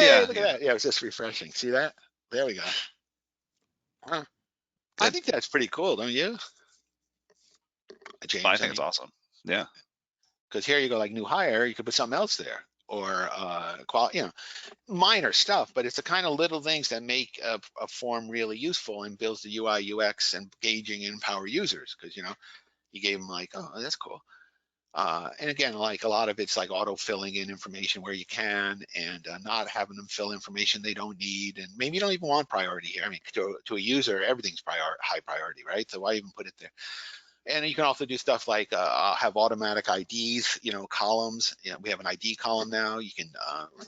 hey, look at that. Yeah, it was just refreshing. See that? There we go. Huh. I think that's pretty cool, don't you? James, I think it's awesome. Yeah. Because here you go, like new hire, you could put something else there, or minor stuff, but it's the kind of little things that make a form really useful and builds the UI, UX, and engaging and empower users. Because you gave them like, oh, that's cool. And again, like a lot of it's like auto filling in information where you can, and not having them fill information they don't need, and maybe you don't even want priority here. I mean, to a user, everything's high priority, right? So why even put it there? And you can also do stuff like have automatic IDs, columns. We have an ID column now. You can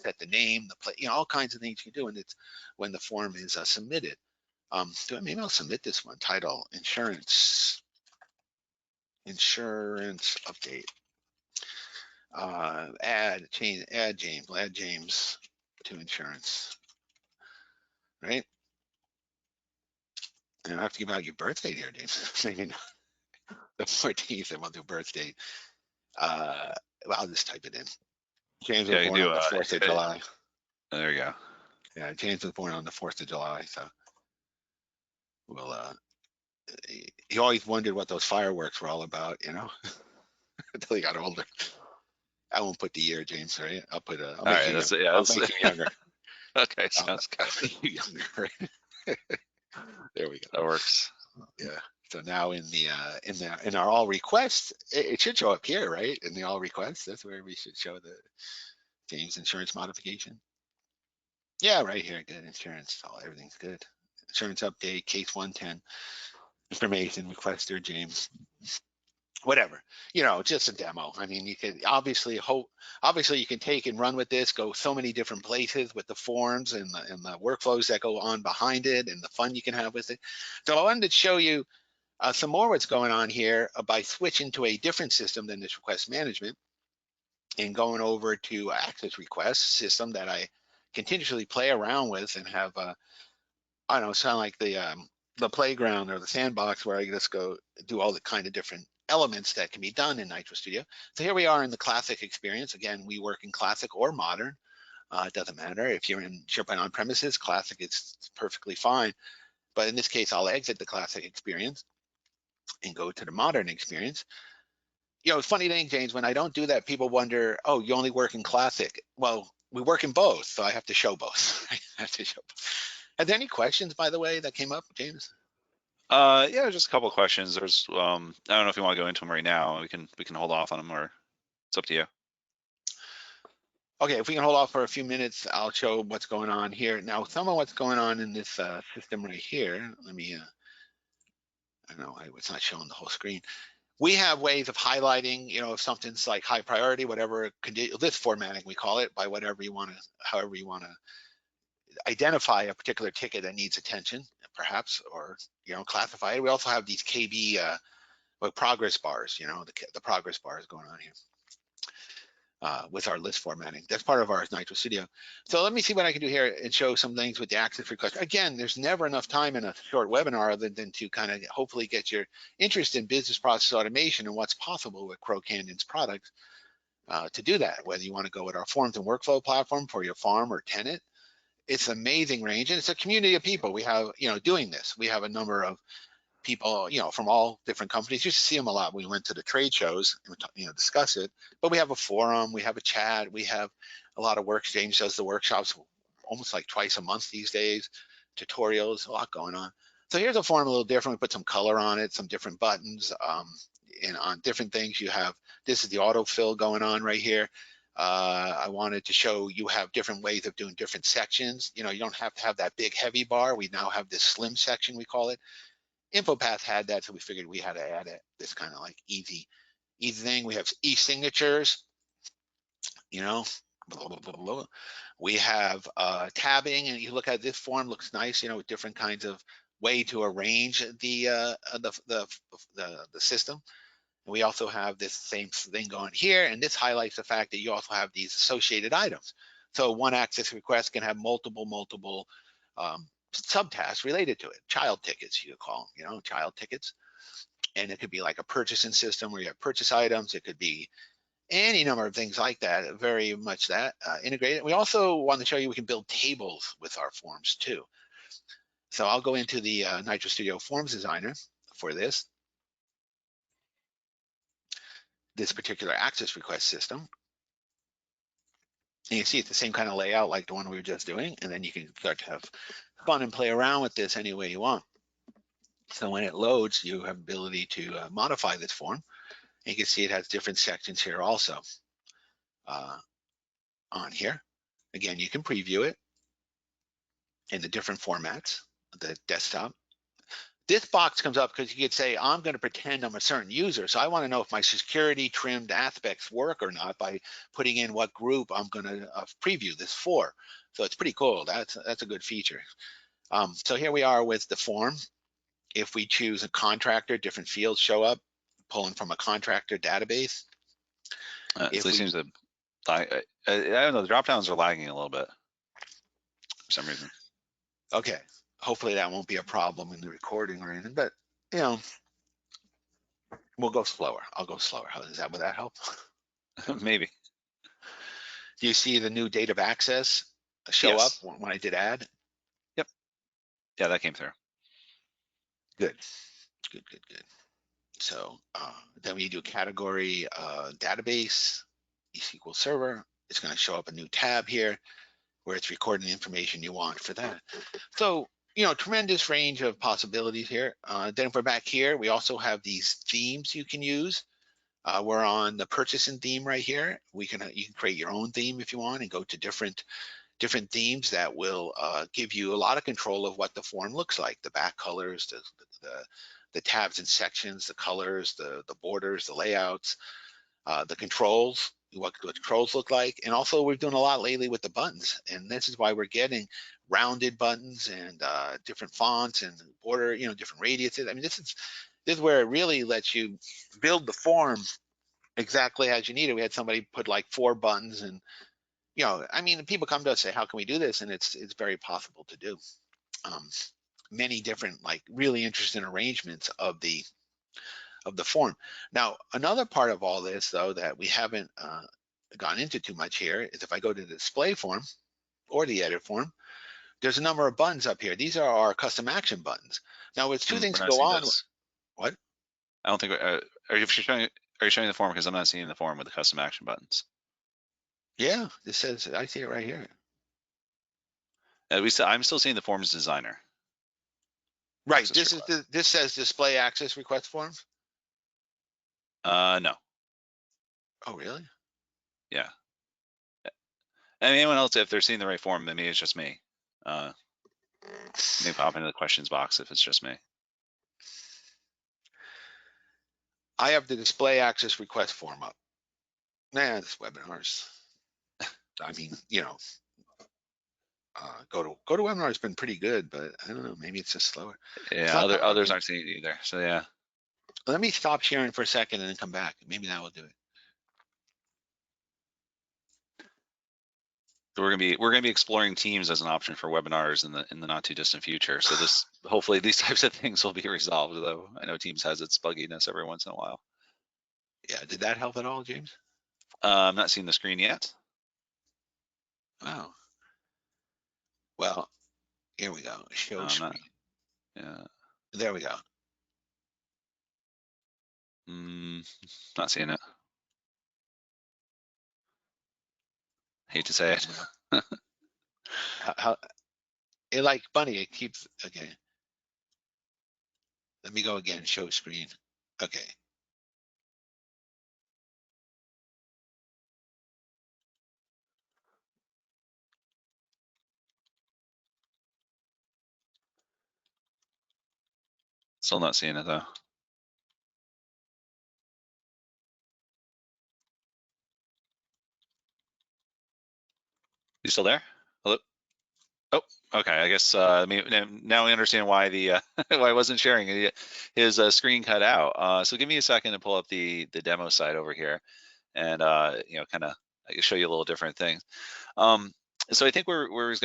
set the name, the place, all kinds of things you can do, and it's when the form is submitted. Maybe I'll submit this one. Title: insurance update. Add James to insurance, right? And I have to give out your birthday here, James. Maybe not. The 14th, and we'll do birthday. Well, I'll just type it in. James was born on the 4th of July. There you go. Yeah, James was born on the 4th of July, so we'll. He always wondered what those fireworks were all about, until he got older. I won't put the year, James. Right? I'll put a. I'll make you younger. I'll make you younger. Okay, sounds good. I'll make you younger. Right? There we go. That works. Yeah. So now in our all requests, it should show up here, right? In the all requests, that's where we should show the James insurance modification. Yeah, right here. Good insurance. Everything's good. Insurance update, case 110, information requester, James. Whatever, just a demo. I mean, you could obviously you can take and run with this, go so many different places with the forms and the workflows that go on behind it, and the fun you can have with it. So I wanted to show you some more what's going on here by switching to a different system than this request management and going over to access request system that I continuously play around with and have, I don't know, sound like the playground or the sandbox where I just go do all the kind of different elements that can be done in NITRO Studio. So here we are in the classic experience. Again, we work in classic or modern. It doesn't matter. If you're in SharePoint on premises, classic is perfectly fine. But in this case, I'll exit the classic experience and go to the modern experience. Funny thing, James, when I don't do that, people wonder, oh, you only work in classic. Well, we work in both, so I have to show both. I have to show both. Are there any questions, by the way, that came up, James? Yeah, just a couple of questions. There's I don't know if you want to go into them right now. We can hold off on them, or it's up to you. Okay, if we can hold off for a few minutes, I'll show what's going on here. Now, some of what's going on in this system right here, let me, I don't know, it's not showing the whole screen. We have ways of highlighting, if something's like high priority, whatever, this formatting, we call it, by whatever you want to, however you want to identify a particular ticket that needs attention, perhaps, or, classify it. We also have these KB progress bars, the progress bars going on here. with our list formatting. That's part of our NITRO Studio. So let me see what I can do here and show some things with the access request. Again, there's never enough time in a short webinar other than to kind of hopefully get your interest in business process automation and what's possible with Crow Canyon's products to do that. Whether you want to go with our forms and workflow platform for your farm or tenant, it's an amazing range, and it's a community of people we have, doing this. We have a number of people, from all different companies. You used to see them a lot when we went to the trade shows and discuss it. But we have a forum, we have a chat, we have a lot of Workexchange does the workshops almost like twice a month these days, tutorials, a lot going on. So here's a form a little different. We put some color on it, some different buttons, and on different things you have. This is the autofill going on right here. I wanted to show you have different ways of doing different sections. You don't have to have that big heavy bar. We now have this slim section, we call it. InfoPath had that, so we figured we had to add it. This kind of like easy thing. We have e-signatures, blah, blah, blah, blah. We have tabbing, and you look at this form, looks nice, with different kinds of way to arrange the system. And we also have this same thing going here, and this highlights the fact that you also have these associated items. So one access request can have multiple subtasks related to it. Child tickets, you could call them, child tickets. And it could be like a purchasing system where you have purchase items. It could be any number of things like that, very much that integrated. We also want to show you we can build tables with our forms too. So I'll go into the NITRO Studio Forms Designer for this particular access request system. And you see it's the same kind of layout like the one we were just doing, and then you can start to have fun and play around with this any way you want. So when it loads, you have ability to modify this form. And you can see it has different sections here also on here. Again, you can preview it in the different formats, the desktop. This box comes up because you could say, I'm going to pretend I'm a certain user. So I want to know if my security trimmed aspects work or not by putting in what group I'm going to preview this for. So it's pretty cool. That's a good feature. So here we are with the form. If we choose a contractor, different fields show up, pulling from a contractor database. It seems to, I don't know, the drop downs are lagging a little bit for some reason. Okay, hopefully that won't be a problem in the recording or anything, but we'll go slower. I'll go slower. Would that help? Maybe. Do you see the new date of access show up when I did add? Yep. Yeah, that came through. Good. So then when you do category database, SQL Server, it's going to show up a new tab here where it's recording the information you want for that. So, tremendous range of possibilities here. Then if we're back here, we also have these themes you can use. We're on the purchasing theme right here. You can create your own theme if you want and go to different themes that will give you a lot of control of what the form looks like, the back colors, the tabs and sections, the colors, the borders, the layouts, the controls, what controls look like. And also we're doing a lot lately with the buttons. And this is why we're getting rounded buttons and different fonts and border, different radiuses. I mean, this is where it really lets you build the form exactly as you need it. We had somebody put like 4 buttons and, I mean, people come to us and say, how can we do this? And it's very possible to do. Many different, like really interesting arrangements of the form. Now, another part of all this, though, that we haven't gone into too much here is if I go to the display form or the edit form, there's a number of buttons up here. These are our custom action buttons. Now, it's 2 things to go on. What? I don't think. Are you showing the form? Because I'm not seeing the form with the custom action buttons. Yeah, this says, I see it right here. I'm still seeing the forms designer. Right. This says display access request forms. No. Oh, really? Yeah. And anyone else, if they're seeing the right form, then maybe it's just me. Maybe pop into the questions box if it's just me. I have the display access request form up. Nah, this webinars. I mean, go to webinar has been pretty good, but I don't know, maybe it's just slower. Yeah, others aren't seeing it either. So yeah. Let me stop sharing for a second and then come back. Maybe that will do it. So we're gonna be exploring Teams as an option for webinars in the not too distant future. So this, hopefully these types of things will be resolved, though I know Teams has its bugginess every once in a while. Yeah, did that help at all, James? I'm not seeing the screen yet. Wow. Well, here we go. No, Show I'm not. screen. Yeah. There we go. Not seeing it. Hate to say it. How it like bunny? It keeps okay. Let me go again. Show screen. Okay. Still not seeing it though. You still there? Hello? Oh, okay. I guess I mean, now we understand why the why I wasn't sharing. His screen cut out. So give me a second to pull up the demo site over here, and kind of I can show you a little different things. Um, so I think we're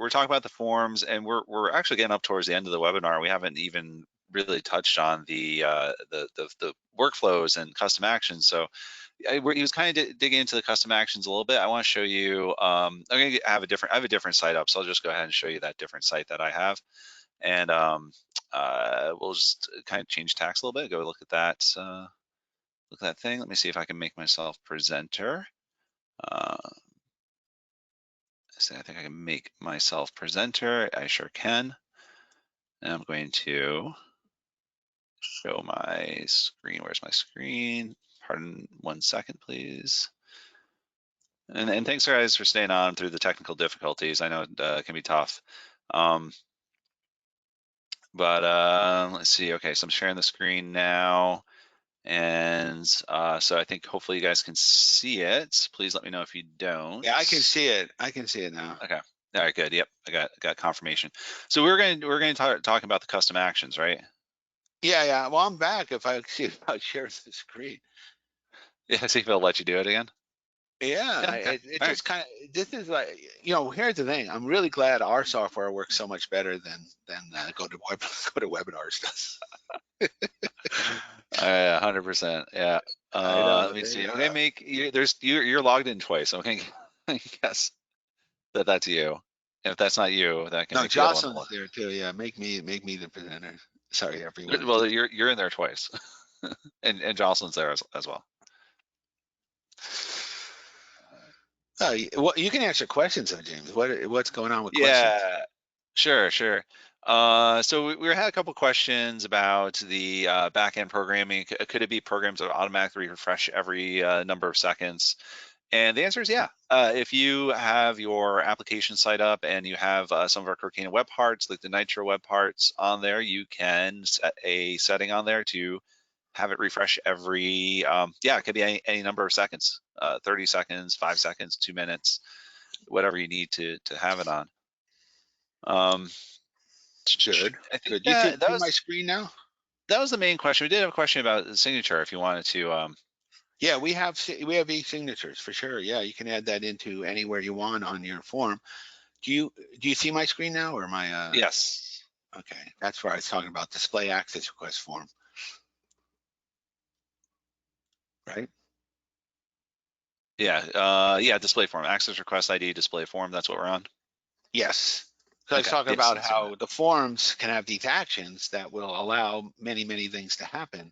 talking about the forms, and we're actually getting up towards the end of the webinar. We haven't even really touched on the workflows and custom actions. So he was kind of digging into the custom actions a little bit. I want to show you. I have a different site up, so I'll just go ahead and show you that different site that I have, and we'll just kind of change tax a little bit. Go look at that. Look at that thing. Let me see if I can make myself presenter. So I think I can make myself presenter. I sure can. And I'm going to show my screen. Where's my screen? Pardon 1 second, please. And thanks guys for staying on through the technical difficulties. I know it can be tough. But let's see. Okay, so I'm sharing the screen now. And so I think hopefully you guys can see it. Please let me know if you don't. Yeah, I can see it. I can see it now. Okay. All right, good. Yep, I got confirmation. So we're going to talk about the custom actions, right? Yeah, yeah. Well, I'm back. If I see if I share the screen. Yeah, see if it'll let you do it again. Yeah, Yeah, okay. it All right. just kind of. This is like, here's the thing. I'm really glad our software works so much better than go to webinars does. 100%. Yeah. I know. Let me see. Okay, you're logged in twice. Okay, I guess that's you. And if that's not you, that can No, make the other one Jocelyn's look. there too. Yeah, make me the presenter. Sorry, everyone. Well, you're in there twice, and Jocelyn's there as well. Well, you can answer questions though, James. What's going on with questions? Yeah, sure, sure. So we had a couple questions about the back-end programming. Could it be programs that automatically refresh every number of seconds? And the answer is yeah. If you have your application site up and you have some of our Cortina web parts, like the Nitro web parts on there, you can set a setting on there to have it refresh every, it could be any number of seconds, 30 seconds, 5 seconds, 2 minutes, whatever you need to have it on. Um, Good. I think Good. You that see my screen now? that was the main question. We did have a question about the signature if you wanted to. Yeah, we have e-signatures for sure. Yeah, you can add that into anywhere you want on your form. Do you see my screen now or my Yes. okay, that's where I was talking about display access request form. Right? Yeah, display form, access request ID, display form. That's what we're on. Yes. So I was Okay. talking Yes, about I'm seeing how the forms can have these actions that will allow many, many things to happen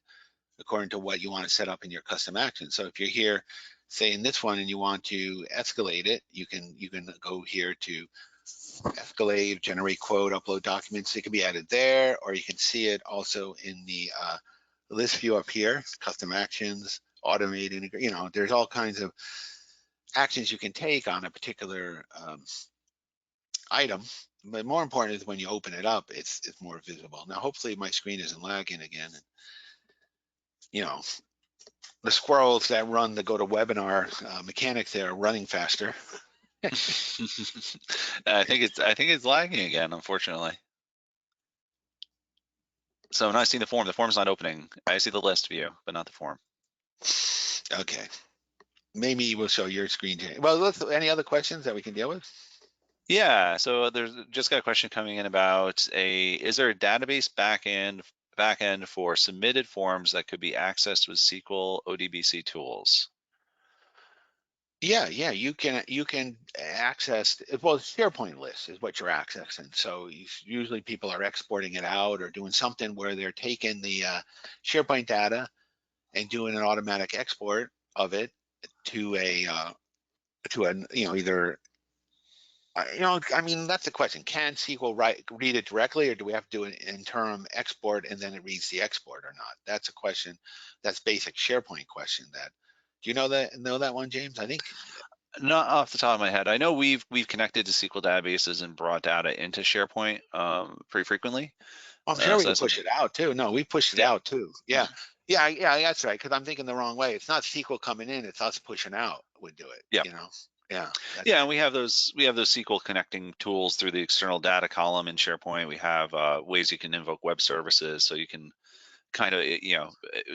according to what you want to set up in your custom action. So if you're here, say in this one, and you want to escalate it, you can go here to escalate, generate quote, upload documents. It can be added there, or you can see it also in the list view up here, custom actions, automating. There's all kinds of actions you can take on a particular item. But more important is when you open it up, it's more visible. Now, hopefully my screen isn't lagging again. And, the squirrels that run the GoToWebinar mechanics there are running faster. I think it's lagging again, unfortunately. So I'm not seeing the form. The form's not opening. I see the list view, but not the form. Okay. maybe we'll show your screen, James. Well, any other questions that we can deal with? Yeah, so there's just got a question coming in about is there a database backend for submitted forms that could be accessed with SQL ODBC tools? Yeah, yeah, you can access, well, SharePoint list is what you're accessing. So usually people are exporting it out or doing something where they're taking the SharePoint data and doing an automatic export of it to a either I mean, that's the question. Can SQL read it directly, or do we have to do an interim export and then it reads the export or not? That's a question. That's basic SharePoint question. Do you know that one, James? I think Not off the top of my head. I know we've connected to SQL databases and brought data into SharePoint pretty frequently. I'm sure we So could that's push something. it out too. No, we pushed it Yeah. out too. Yeah, yeah, yeah. That's right. Because I'm thinking the wrong way. It's not SQL coming in. It's us pushing out would do it. Yeah. Yeah, that's Yeah, and right. we have those SQL connecting tools through the external data column in SharePoint. We have ways you can invoke web services, so you can kind of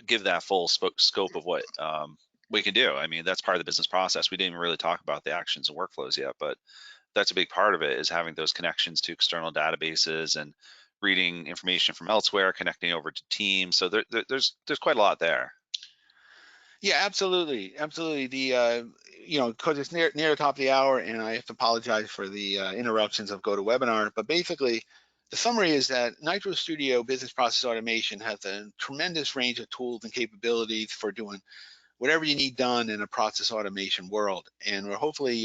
give that full scope of what we can do. I mean, that's part of the business process. We didn't even really talk about the actions and workflows yet, but that's a big part of it, is having those connections to external databases and reading information from elsewhere, connecting over to Teams. So there's quite a lot there. Yeah, absolutely, absolutely. Because it's near the top of the hour, and I have to apologize for the interruptions of GoToWebinar. But basically, the summary is that NITRO Studio Business Process Automation has a tremendous range of tools and capabilities for doing whatever you need done in a process automation world. And hopefully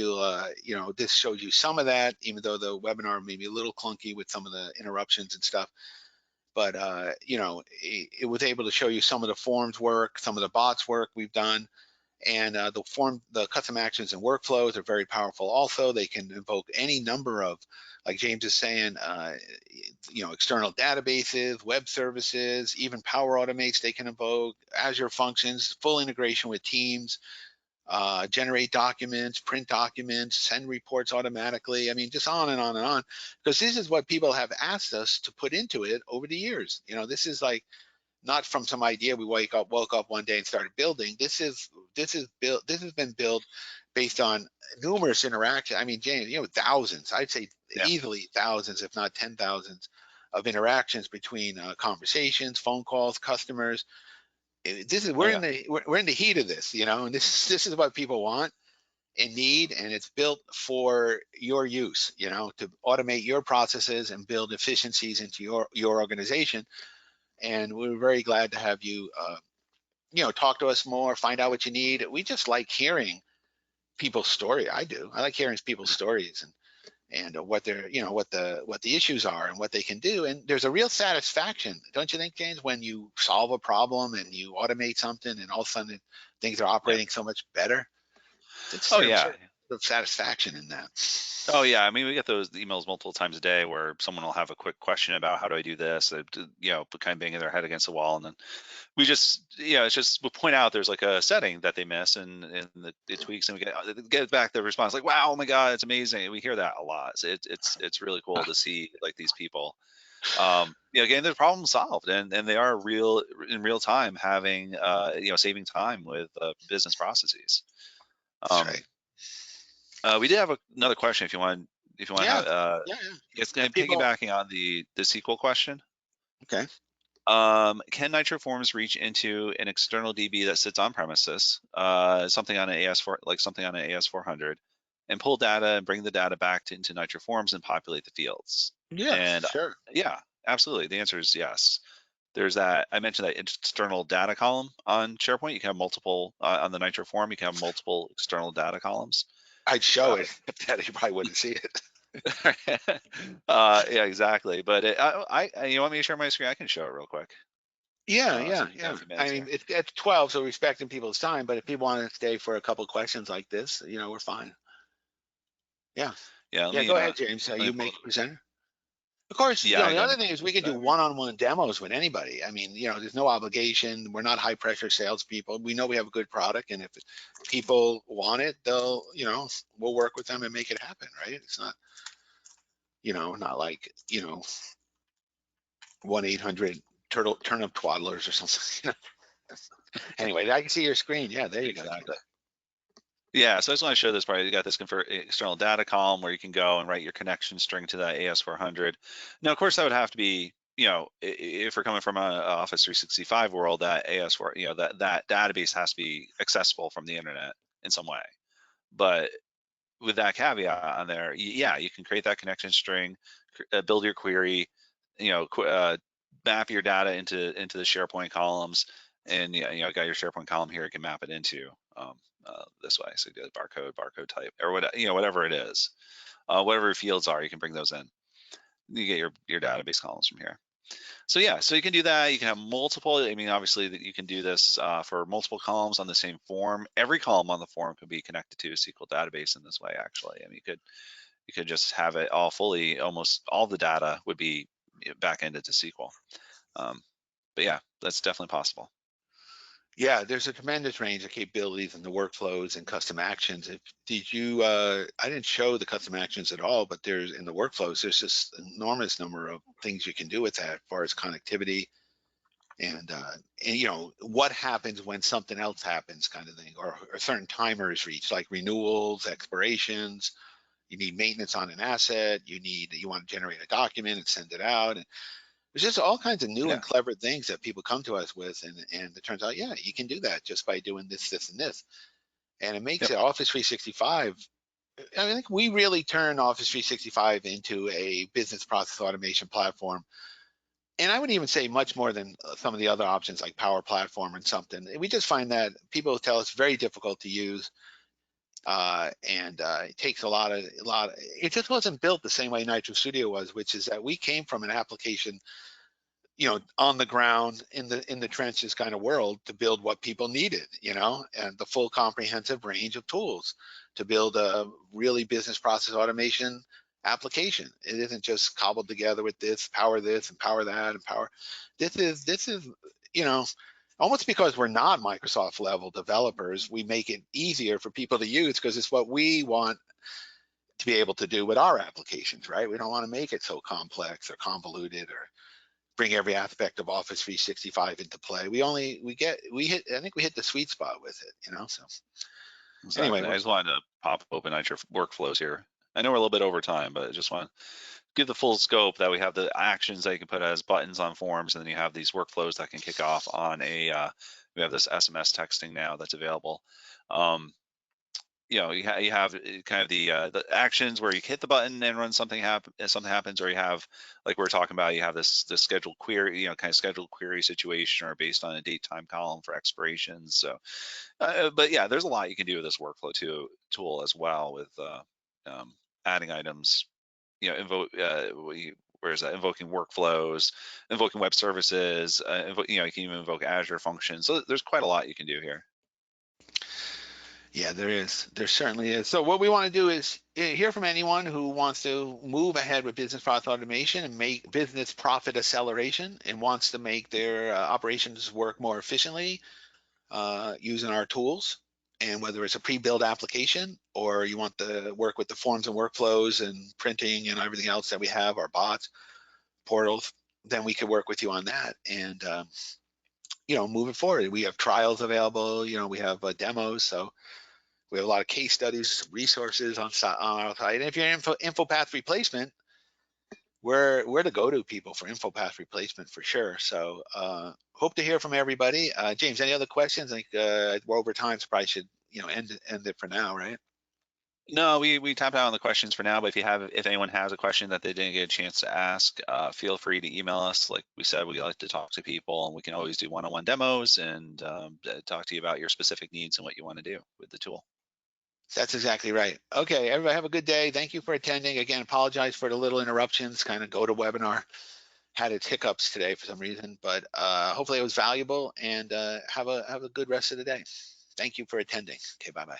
this shows you some of that, even though the webinar may be a little clunky with some of the interruptions and stuff. But it was able to show you some of the forms work, some of the bots work we've done, and the custom actions and workflows are very powerful. Also, they can invoke any number of, like James is saying, external databases, web services, even Power Automates. They can invoke Azure functions, full integration with Teams, generate documents, print documents, send reports automatically. I mean, just on and on and on, because this is what people have asked us to put into it over the years. This is like not from some idea we woke up one day and started building. This has been built based on numerous interactions. I mean, James, thousands. I'd say Yeah. easily thousands, if not 10,000s, of interactions between conversations, phone calls, customers. This is Oh we're in yeah. the heat of this, and this is what people want and need, and it's built for your use, to automate your processes and build efficiencies into your organization. And we're very glad to have you, talk to us more, find out what you need. We just like hearing people's story. I do. I like hearing people's stories and what they're, what the issues are and what they can do. And there's a real satisfaction, don't you think, James, when you solve a problem and you automate something and all of a sudden things are Yeah. operating so much better. Oh There's yeah. sort of satisfaction in that. Oh yeah, I mean, we get those emails multiple times a day where someone will have a quick question about how do I do this, kind of banging their head against the wall, and then we just, it's just we point out there's like a setting that they miss, and it tweaks, and we get back the response like, wow, oh my god, it's amazing. We hear that a lot. So it's really cool to see like these people, getting their problem solved, and they are in real time having saving time with business processes. That's Um, right. we did have another question if you want to Yeah. have Yeah. Yeah. it's Yeah. kind of People. piggybacking on the SQL question. Okay. Can Nitro Forms reach into an external DB that sits on premises, something on an AS4, like something on an AS400, and pull data and bring the data back into Nitro Forms and populate the fields? Yeah. And Sure. yeah, absolutely. The answer is yes. There's that. I mentioned that external data column on SharePoint. You can have multiple on the Nitro form. You can have multiple external data columns. I'd show Uh, it, but you probably wouldn't see it. yeah, exactly. But you want me to share my screen? I can show it real quick. Yeah, So yeah, we got a yeah. few I minutes mean, here. it's 12, so respecting people's time. But if people want to stay for a couple of questions like this, we're fine. Yeah, Yeah, yeah. Go ahead, James. let me You pull make it. presenter. Of course, Yeah, I the got other an thing is we can do presenter. one-on-one demos with anybody. I mean, there's no obligation. We're not high-pressure salespeople. We know we have a good product, and if people want it, we'll work with them and make it happen. Right? It's not, not like 1-800 turtle turnip twaddlers or something. Anyway, I can see your screen. Yeah, there you go. Exactly. Yeah, so I just want to show this part. You got this convert external data column where you can go and write your connection string to that AS400. Now, of course, that would have to be, if we're coming from a Office 365 world, that AS4, that database has to be accessible from the internet in some way. But with that caveat on there, yeah, you can create that connection string, build your query, map your data into the SharePoint columns, and got your SharePoint column here. You can map it into this way. So you do barcode type, or whatever it is, whatever your fields are, you can bring those in. You get your database columns from here. So yeah, so you can do that. You can have multiple. I mean, obviously, that you can do this for multiple columns on the same form. Every column on the form can be connected to a SQL database in this way. Actually, I mean, you could just have it all fully. Almost all the data would be back-ended to SQL. But yeah, that's definitely possible. Yeah, there's a tremendous range of capabilities in the workflows and custom actions. I didn't show the custom actions at all, but there's in the workflows, there's just an enormous number of things you can do with that as far as connectivity and what happens when something else happens kind of thing, or certain timers reach like renewals, expirations. You need maintenance on an asset. You want to generate a document and send it out. And there's just all kinds of new Yeah. and clever things that people come to us with, and it turns out, yeah, you can do that just by doing this, this, and this, and it makes Yep. it Office 365. I think we really turn Office 365 into a business process automation platform, and I would even say much more than some of the other options like Power Platform and something. We just find that people tell us very difficult to use, and it takes a lot of. It just wasn't built the same way NITRO Studio was, which is that we came from an application, on the ground in the trenches kind of world to build what people needed, and the full comprehensive range of tools to build a really business process automation application. It isn't just cobbled together with this and power that and power. This is, you know, almost because we're not Microsoft level developers, we make it easier for people to use because it's what we want to be able to do with our applications, right? We don't want to make it so complex or convoluted or bring every aspect of Office 365 into play. I think we hit the sweet spot with it. So anyway, Exactly. I just wanted to pop open your workflows here. I know we're a little bit over time, but I just want to give the full scope that we have the actions that you can put as buttons on forms, and then you have these workflows that can kick off on we have this SMS texting now that's available. Um, you have kind of the actions where you hit the button and run something happens, or you have, like we're talking about, you have this scheduled query, kind of scheduled query situation, or based on a date time column for expirations. So, but yeah, there's a lot you can do with this workflow tool as well, with adding items, where is that? Invoking workflows, invoking web services, you can even invoke Azure functions. So there's quite a lot you can do here. yeah, there certainly is. So what we want to do is hear from anyone who wants to move ahead with business process automation and make business profit acceleration and wants to make their operations work more efficiently using our tools. And whether it's a pre-built application or you want to work with the forms and workflows and printing and everything else that we have, our bots, portals, then we could work with you on that. And moving forward, we have trials available. We have demos, so we have a lot of case studies, resources on our site. And if you're info path replacement, we're the go-to people for info path replacement for sure. So hope to hear from everybody. James, any other questions? I think we're over time, so probably should end it for now, right? No, we tapped out on the questions for now, but if anyone has a question that they didn't get a chance to ask, feel free to email us. Like we said, we like to talk to people, and we can always do one-on-one demos and talk to you about your specific needs and what you want to do with the tool. That's exactly right. Okay, everybody have a good day. Thank you for attending. Again, apologize for the little interruptions. Kind of go to webinar had its hiccups today for some reason, but hopefully it was valuable, and have a good rest of the day. Thank you for attending. Okay, bye-bye.